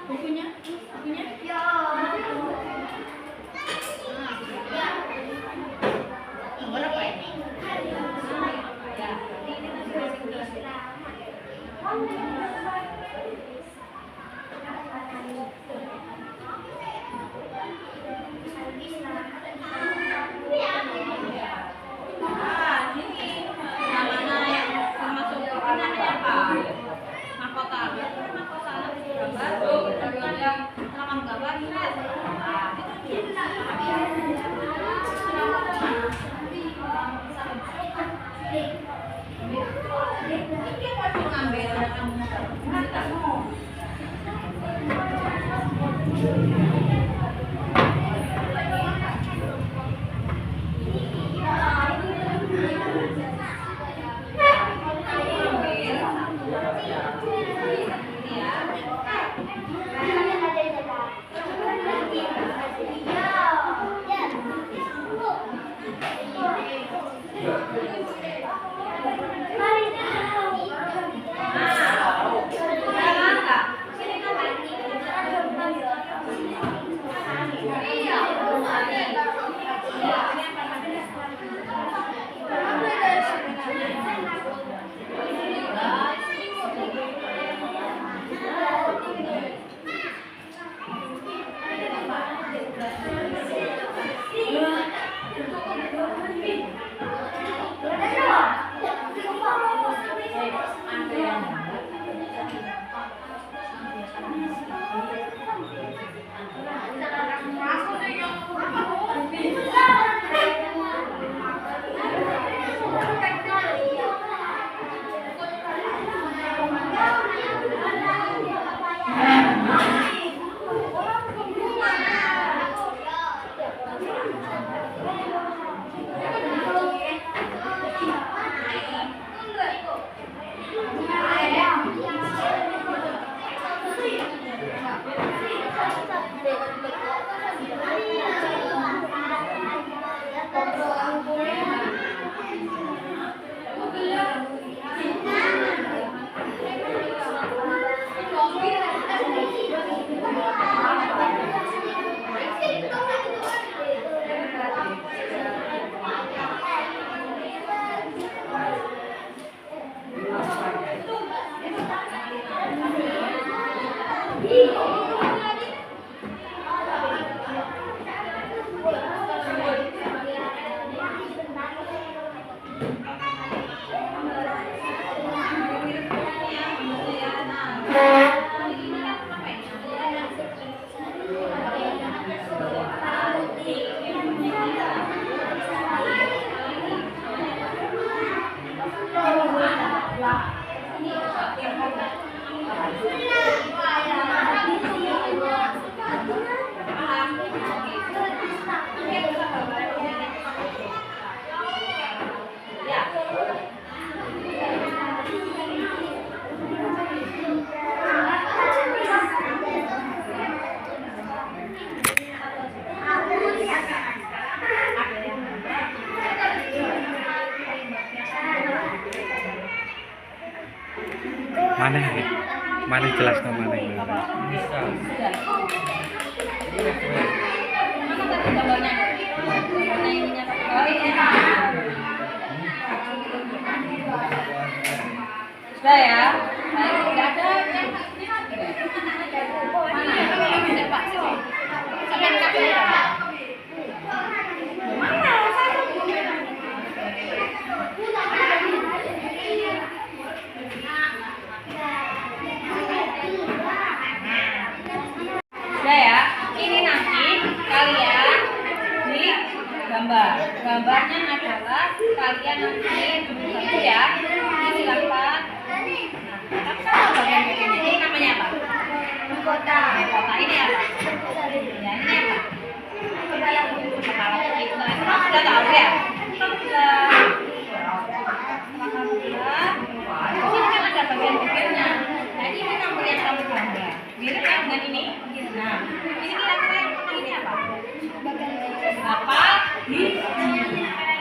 Bukunya? Nomor apa ini? Ya, ini ini namanya yang termasuk namanya apa? Mahkota. Mahkota gambar. Halaman gambar ini. Mana ini? Mana jelas namanya ini? Bisa. Mana tadi gambarnya? Gambarnya ininya. Oh ini. Sudah ya. Baik, tidak ada yang ini lagi. Mana? Ada Pak sini. Sampai dekat sini. Mana? Sudah ya. Ini nanti kalian di gambar. Gambarnya adalah kalian nanti satu ya. Ini silakan. Nah, sama bagian begini. Ini namanya apa? Kota. Kota ini apa? Ya, ini apa? Kepala itu sudah tahu ya? Sudah. Ini kan ada bagian-bagiannya. Nah, ini nomor yang kamu gambar. Mirip kan dengan ini? Nah, ini kira-kira yang tengah ini apa? Apa?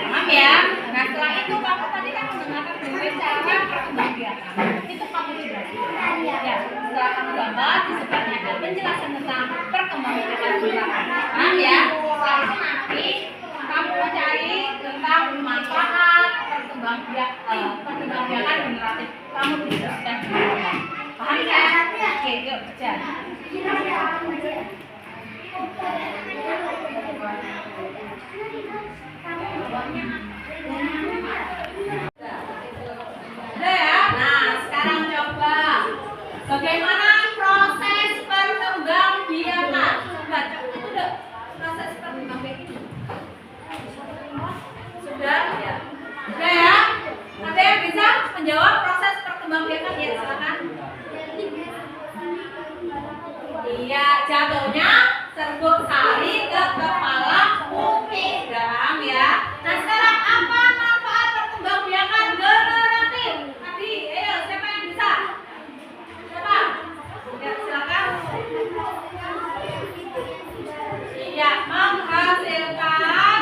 Paham ya? Nah, setelah itu kamu tadi kan mendengarkan dulu cara perkembangan. Itu kamu sudah. Ya, setelah kamu gambar di sebelahnya ada penjelasan tentang perkembangan biakan. Nah ya, setelah itu nanti kamu cari tentang manfaat perkembangbiakan generatif. Kamu diskusikan di bawah. Paham ya? Oke, yuk kerja. Udah ya? Nah, sekarang coba bagaimana proses perkembangbiakan. Coba itu udah proses perkembangbiakan. Sudah ya? Udah ya? Ada yang bisa menjawab proses perkembangbiakan? Ya, silakan. Iya, jatuhnya serbuk sari ke kepala umpigram ya. Nah sekarang apa manfaat perkembangbiakan generatif? Tadi, ayo siapa yang bisa? Siapa? Ya silakan. Iya, menghasilkan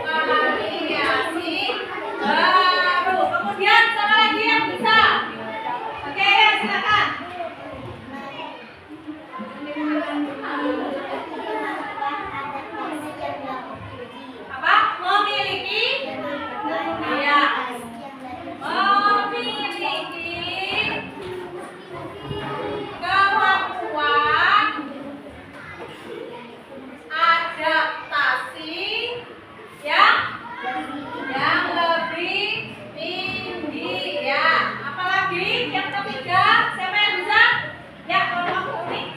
variasi baru. Kemudian siapa lagi yang bisa? Oke, ya silakan. Apa? Memiliki? Iya. Memiliki kemampuan adaptasi yang lebih tinggi ya. Apalagi yang ketiga, siapa yang bisa? Ya, kalau ini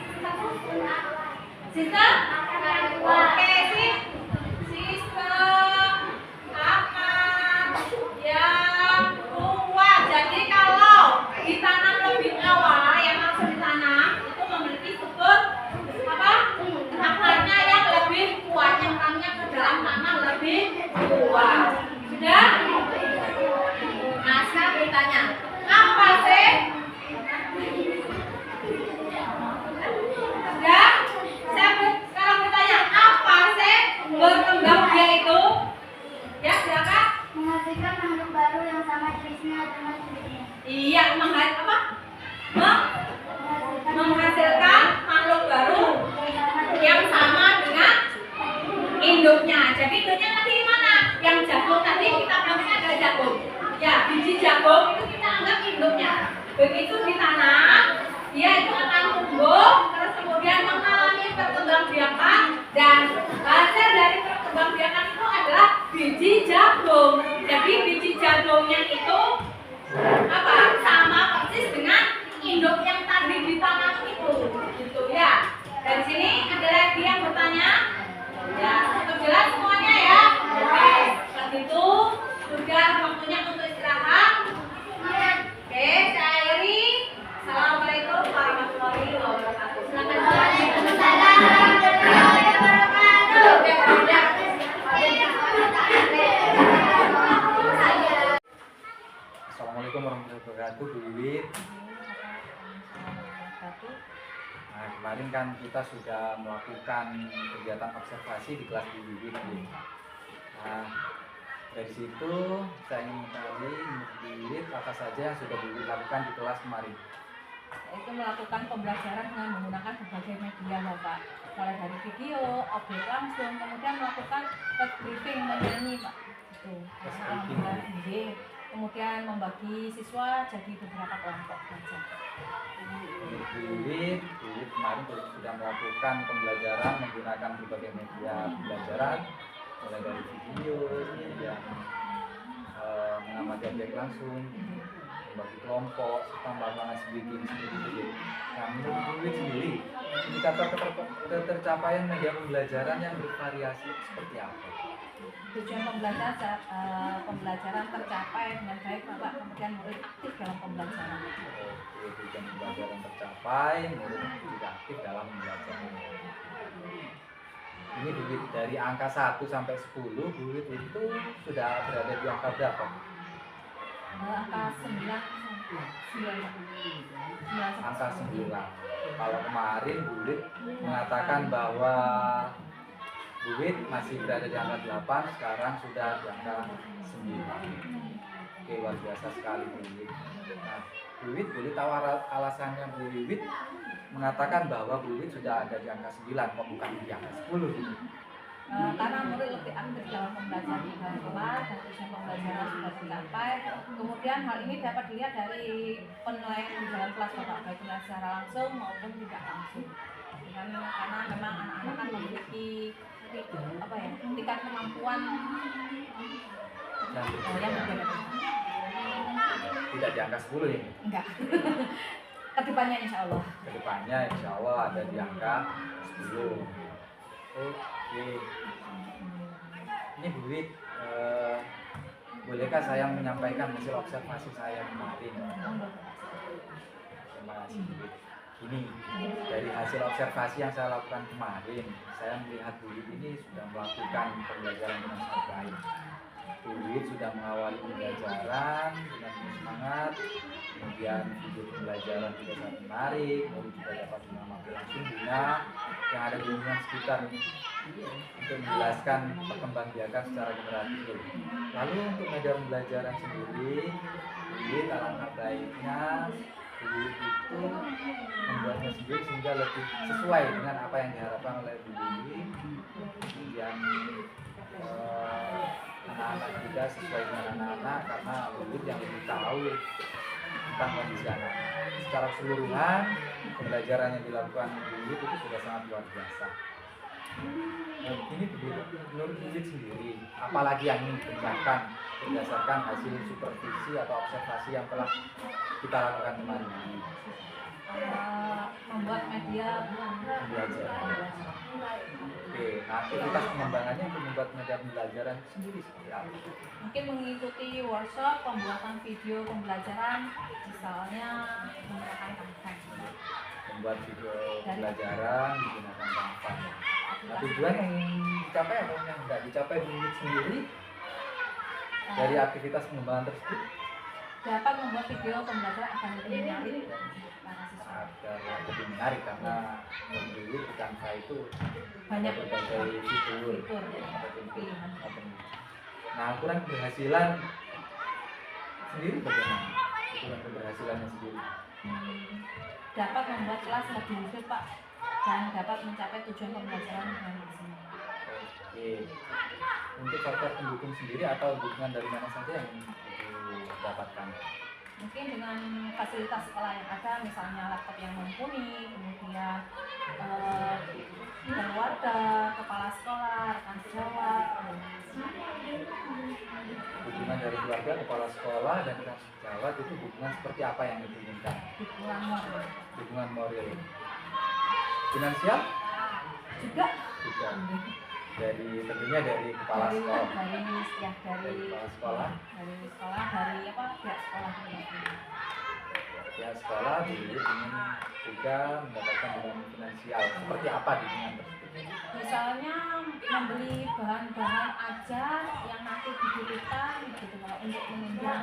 sistem. Oke, sistem akan yang kuat. Jadi kalau ditanam lebih awal, yang langsung ditanam itu memiliki struktur apa? Akarnya yang lebih kuat, nyemprangnya ke dalam tanah lebih kuat. Sudah? Nah, sekarang bertanya, apa sih? Sudah? Sekarang bertanya, apa sih berkembang biak itu? Ya, silakan. Menghasilkan makhluk baru yang sama jenisnya dengan induknya. Iya, menghasilkan makhluk baru yang sama dengan induknya. Jadi induknya tadi di mana? Yang jagung tadi kita ambil adalah jagung. Ya, biji jagung itu kita anggap induknya. Begitu ditanam, dia itu akan tumbuh, terus kemudian mengalami perkembangbiakan dan hasil dari perkembangbiakan itu adalah biji jagung. Jadi biji jagungnya itu apa? Sama persis dengan induk yang tadi ditanam itu, gitu ya. Dari sini ada lagi yang bertanya? Ya, cukup jelas semuanya ya. Oke, begitu sudah waktunya untuk istirahat. Oke, saya akhiri. Assalamualaikum warahmatullahi wabarakatuh. Silakan. Waalaikumsalam warahmatullahi wabarakatuh. Assalamualaikum warahmatullahi wabarakatuh, Bu Wiwit. Nah, kemarin kan kita sudah melakukan kegiatan observasi di kelas Bu Wiwit. Nah, dari situ saya ingin mengetahui Bu Wiwit apa saja yang sudah Bu Wiwit lakukan di kelas kemarin. Itu melakukan pembelajaran dengan menggunakan berbagai media Bapak, mulai dari video, objek langsung, kemudian melakukan test briefing menyanyi Pak, itu kemudian membagi siswa jadi beberapa kelompok belajar. Bu Wiwit kemarin sudah melakukan pembelajaran menggunakan berbagai media pembelajaran, mulai dari video, kemudian mengamati objek langsung, membagi kelompok, serta melakukan speaking seperti itu. Nah, menurut Bu Wiwit sendiri, indikator ketercapaian media pembelajaran yang bervariasi seperti apa? Tujuan pembelajaran tercapai dengan baik Bapak, kemudian murid aktif dalam pembelajaran. Oke, tujuan pembelajaran tercapai, murid tidak aktif dalam pembelajaran. Ini Bu Wiwit dari angka 1 sampai 10, Bu Wiwit itu sudah berada di angka berapa? Angka 9. Angka 9. Kalau kemarin Bu Wiwit mengatakan bahwa Bu Wiwit masih berada di angka 8, sekarang sudah di angka 9. Oke, luar biasa sekali Bu Wiwit. Nah, Bu Wiwit boleh tahu alasannya Bu Wiwit mengatakan bahwa Bu Wiwit sudah ada di angka 9 kok bukan di angka 10 gitu. Karena murid lebih aktif dalam pembelajaran di dalam kelas dan tujuan pembelajaran sudah tercapai. Kemudian hal ini dapat dilihat dari penilaian di dalam kelas Bapak, baik secara langsung maupun tidak langsung. Karena memang anak-anak kan memiliki tingkat kemampuan Dan yang berbeda. tidak di angka 10 ini. Enggak. Kedepannya insya Allah. Kedepannya insya Allah ada di angka 10. Oke. Ini Bu Wiwit, bolehkah saya menyampaikan hasil observasi saya kemarin? Terima kasih Bu Wiwit. Ini dari hasil observasi yang saya lakukan kemarin, saya melihat Bu Wiwit ini sudah melakukan pembelajaran dengan sangat baik. Bu Wiwit sudah mengawali pembelajaran dengan penuh semangat, kemudian video pembelajaran juga sangat menarik, murid juga dapat mengamati langsung Bunda yang ada di lingkungan sekitar untuk menjelaskan perkembangbiakan secara generatif. Lalu untuk media pembelajaran sendiri, Bu Wiwit alangkah baiknya Bu Wiwit itu membuatnya sendiri sehingga lebih sesuai dengan apa yang diharapkan oleh Bu Wiwit. Kemudian anak-anak juga sesuai dengan anak-anak karena Bu Wiwit yang lebih tahu tentang kondisi anak. Secara keseluruhan pembelajaran yang dilakukan Bu Wiwit itu sudah sangat luar biasa. Nah, ini menurut Bu Wiwit sendiri, apalagi yang ingin dikerjakan berdasarkan hasil supervisi atau observasi yang telah kita lakukan kemarin? Membuat media Pembelajaran. Oke, nah aktivitas pengembangannya untuk membuat media pembelajaran sendiri seperti apa? mungkin mengikuti workshop pembuatan video pembelajaran, misalnya menggunakan Canva. Membuat video pembelajaran menggunakan Canva. Nah, tujuan yang dicapai atau yang tidak dicapai Bu Wiwit sendiri dari aktivitas pengembangan tersebut Dapat membuat video pembelajaran akan lebih menarik para siswa. agar lebih menarik karena Bu Wiwit di Canva itu Banyak berbagai fitur fitur ataupun pilihan. Nah, ukuran keberhasilan sendiri bagaimana? Ukuran keberhasilannya sendiri. Dapat membuat kelas lebih hidup, Pak, dan dapat mencapai tujuan pembelajaran dengan maksimal. Oke. Untuk faktor pendukung sendiri atau dukungan dari mana saja yang didapatkan? Mungkin dengan fasilitas sekolah yang ada, misalnya laptop yang mumpuni, kemudian keluarga, kepala sekolah, rekan sejawat. Dukungan dari keluarga, kepala sekolah, dan rekan sejawat itu dukungan seperti apa yang diinginkan? Dukungan moral. Dukungan moral. Finansial? Juga Juga. Tentunya dari kepala sekolah. dari Kepala sekolah. dari sekolah, dari pihak sekolah. Pihak sekolah ingin juga mendapatkan dukungan finansial. Seperti apa dukungan tersebut? Misalnya membeli bahan-bahan ajar yang nanti dibutuhkan gitu kalau untuk menunjang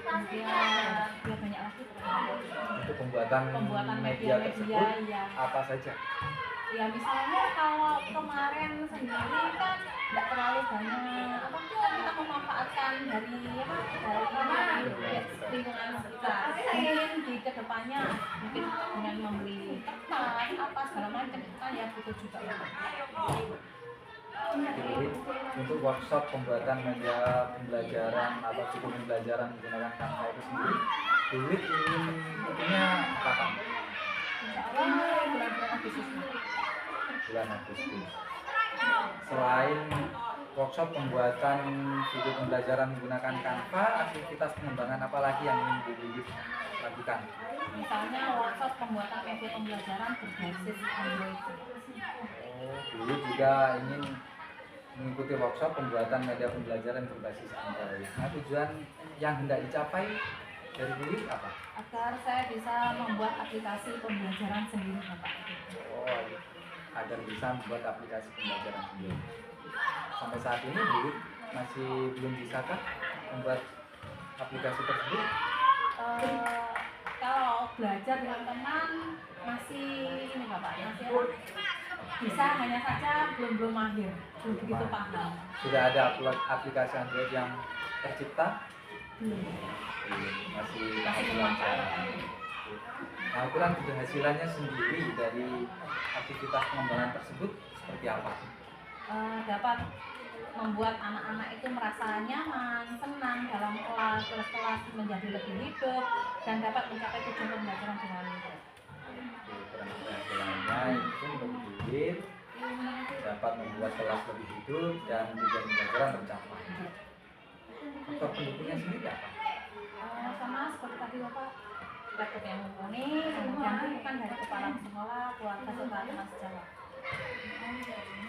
kemudian dia banyak lagi Untuk pembuatan media tersebut ya. apa saja? Ya misalnya kalau kemarin sendiri kan nggak terlalu banyak kan kita memanfaatkan dari lingkungan sekitar. Mungkin di kedepannya mungkin dengan membeli kertas apa segala macam itu kan ya butuh juga. Jadi untuk workshop pembuatan media pembelajaran atau buku pembelajaran menggunakan Canva itu sendiri, Bu Wiwit ingin tentunya kapan? Insya Allah bulan-bulan Agustus. Bulan Agustus. Selain workshop pembuatan video pembelajaran menggunakan Canva, aktivitas pengembangan apa lagi yang ingin Bu Wiwit lakukan? Misalnya workshop pembuatan media pembelajaran berbasis Android. Bu Wiwit juga ingin mengikuti workshop pembuatan media pembelajaran berbasis Android. Nah, tujuan yang hendak dicapai dari Bu Wiwit apa? Agar saya bisa membuat aplikasi pembelajaran sendiri, Bapak. Oh, agar bisa membuat aplikasi pembelajaran sendiri. Sampai saat ini Bu Wiwit masih belum bisakah membuat aplikasi tersebut? Kalau belajar dengan teman masih ini Bapak, masih bisa, hanya saja belum mahir, belum begitu paham. Sudah ada aplikasi Android yang tercipta? Masih Masih belajar. memanfaatkan. Nah, ukuran keberhasilannya sendiri dari aktivitas pengembangan tersebut seperti apa? Dapat membuat anak-anak itu merasa nyaman, senang dalam kelas menjadi lebih hidup dan dapat mencapai tujuan pembelajaran dengan hidup. Ukuran keberhasilannya itu menurut duit dapat membuat kelas lebih hidup dan tujuan pembelajaran tercapai. Faktor pendukungnya sendiri apa? Sama seperti tadi Bapak, laptop yang mumpuni, kemudian dukungan dari kepala sekolah, keluarga serta teman sejawat.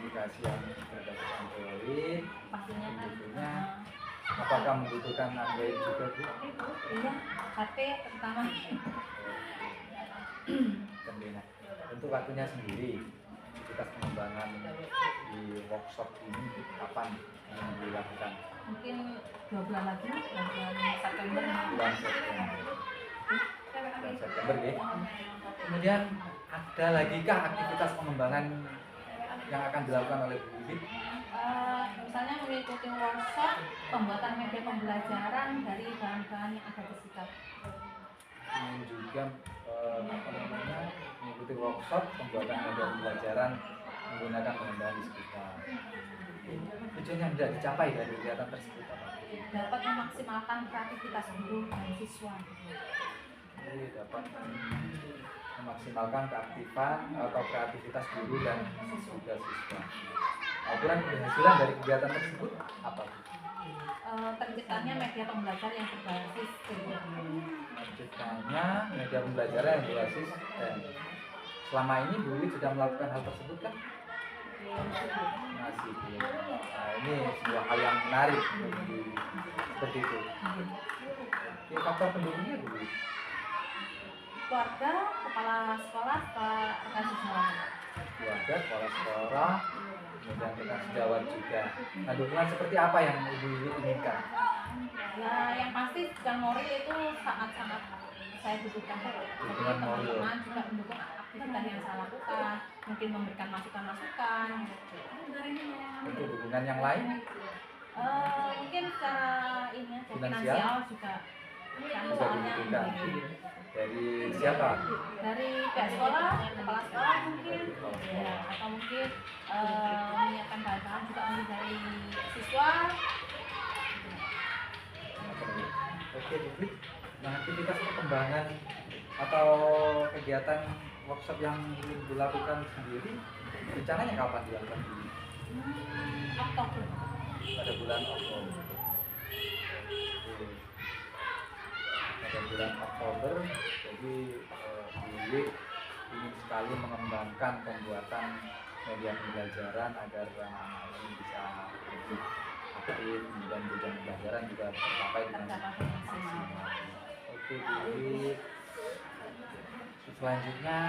Edukasi yang berdasarkan teori, Pastinya kan tentunya apakah membutuhkan Android juga Bu? iya, HP terutama. Tentunya. Untuk waktunya sendiri, aktivitas pengembangan di workshop ini kapan yang dilakukan? Mungkin 2 bulan lagi, bulan September. Bulan September. Bulan September ya. Kemudian ada lagi kah aktivitas pengembangan yang akan dilakukan oleh Bu Wiwit? Misalnya mengikuti workshop pembuatan media pembelajaran dari bahan-bahan yang ada di sekitar. Ingin juga mengikuti workshop pembuatan media pembelajaran menggunakan bahan-bahan di sekitar. Tujuan yang tidak dicapai dari kegiatan tersebut apa? Dapat memaksimalkan kreativitas guru dan siswa. Jadi dapat memaksimalkan keaktifan atau kreativitas guru dan juga siswa. Ukuran keberhasilan dari kegiatan tersebut apa? Terciptanya media pembelajaran yang berbasis teknologi. Terciptanya media pembelajaran yang berbasis dan selama ini Bu Wiwit sudah melakukan hal tersebut kan? Masih belum. Nah, ini sebuah hal yang menarik seperti itu. Oke, faktor pendukungnya Bu Wiwit. Keluarga, kepala sekolah, rekan sejawat. Keluarga, kepala sekolah, kemudian rekan sejawat juga. Nah, dukungan seperti apa yang Ibu Wiwit inginkan? Ya, yang pasti dan moral itu sangat-sangat saya butuhkan. Dukungan moral. Teman-teman juga mendukung aktivitas yang saya lakukan, mungkin memberikan masukan-masukan. Untuk dukungan yang lain, Mungkin secara ini aja, Finansial? finansial juga. Kan juga soalnya dibutuhkan. Dari siapa? dari pihak sekolah, kepala sekolah mungkin, ya, atau mungkin menyiapkan bahan-bahan juga mungkin dari siswa. Oke, Bu Wiwit. Nah, aktivitas perkembangan atau kegiatan workshop yang dilakukan sendiri, rencananya kapan dilakukan? Oktober. Pada bulan Oktober. Oke. Pada bulan Oktober, jadi Bu Wiwit ingin sekali mengembangkan pembuatan media pembelajaran agar anak-anak ini bisa lebih aktif, kemudian tujuan pembelajaran juga tercapai dengan maksimal. Oke, Bu Wiwit. Selanjutnya,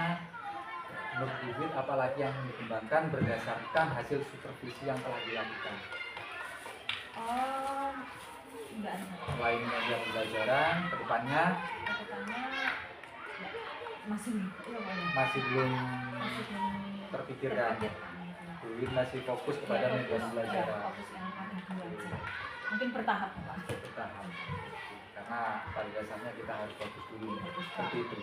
menurut Bu Wiwit apalagi yang dikembangkan berdasarkan hasil supervisi yang telah dilakukan? Enggak ada. Selain media pembelajaran, kedepannya Kedepannya ya, masih masih belum masih belum terpikirkan. terpikirkan. Bu Wiwit masih fokus kepada Ya, media fokus, ya, pembelajaran. fokus yang ada dua aja. Mungkin bertahap Pak. Bertahap. Karena pada dasarnya kita harus fokus dulu. Seperti itu.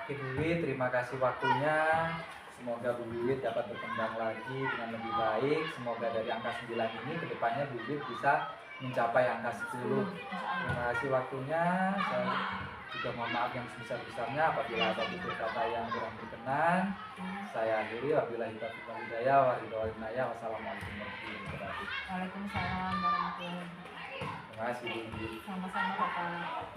Oke, Bu Wiwit, terima kasih waktunya. Semoga Bu Wiwit dapat berkembang lagi dengan lebih baik. Semoga dari angka 9 ini kedepannya Bu Wiwit bisa mencapai angka 10. Terima kasih waktunya. Saya juga mohon maaf yang sebesar-besarnya apabila ada tutur kata yang kurang berkenan. Saya akhiri, wabillahi taufiq wal hidayah, wassalamualaikum warahmatullahi wabarakatuh. Waalaikumsalam warahmatullahi wabarakatuh. Terima kasih Bu Wiwit. Sama-sama Bapak.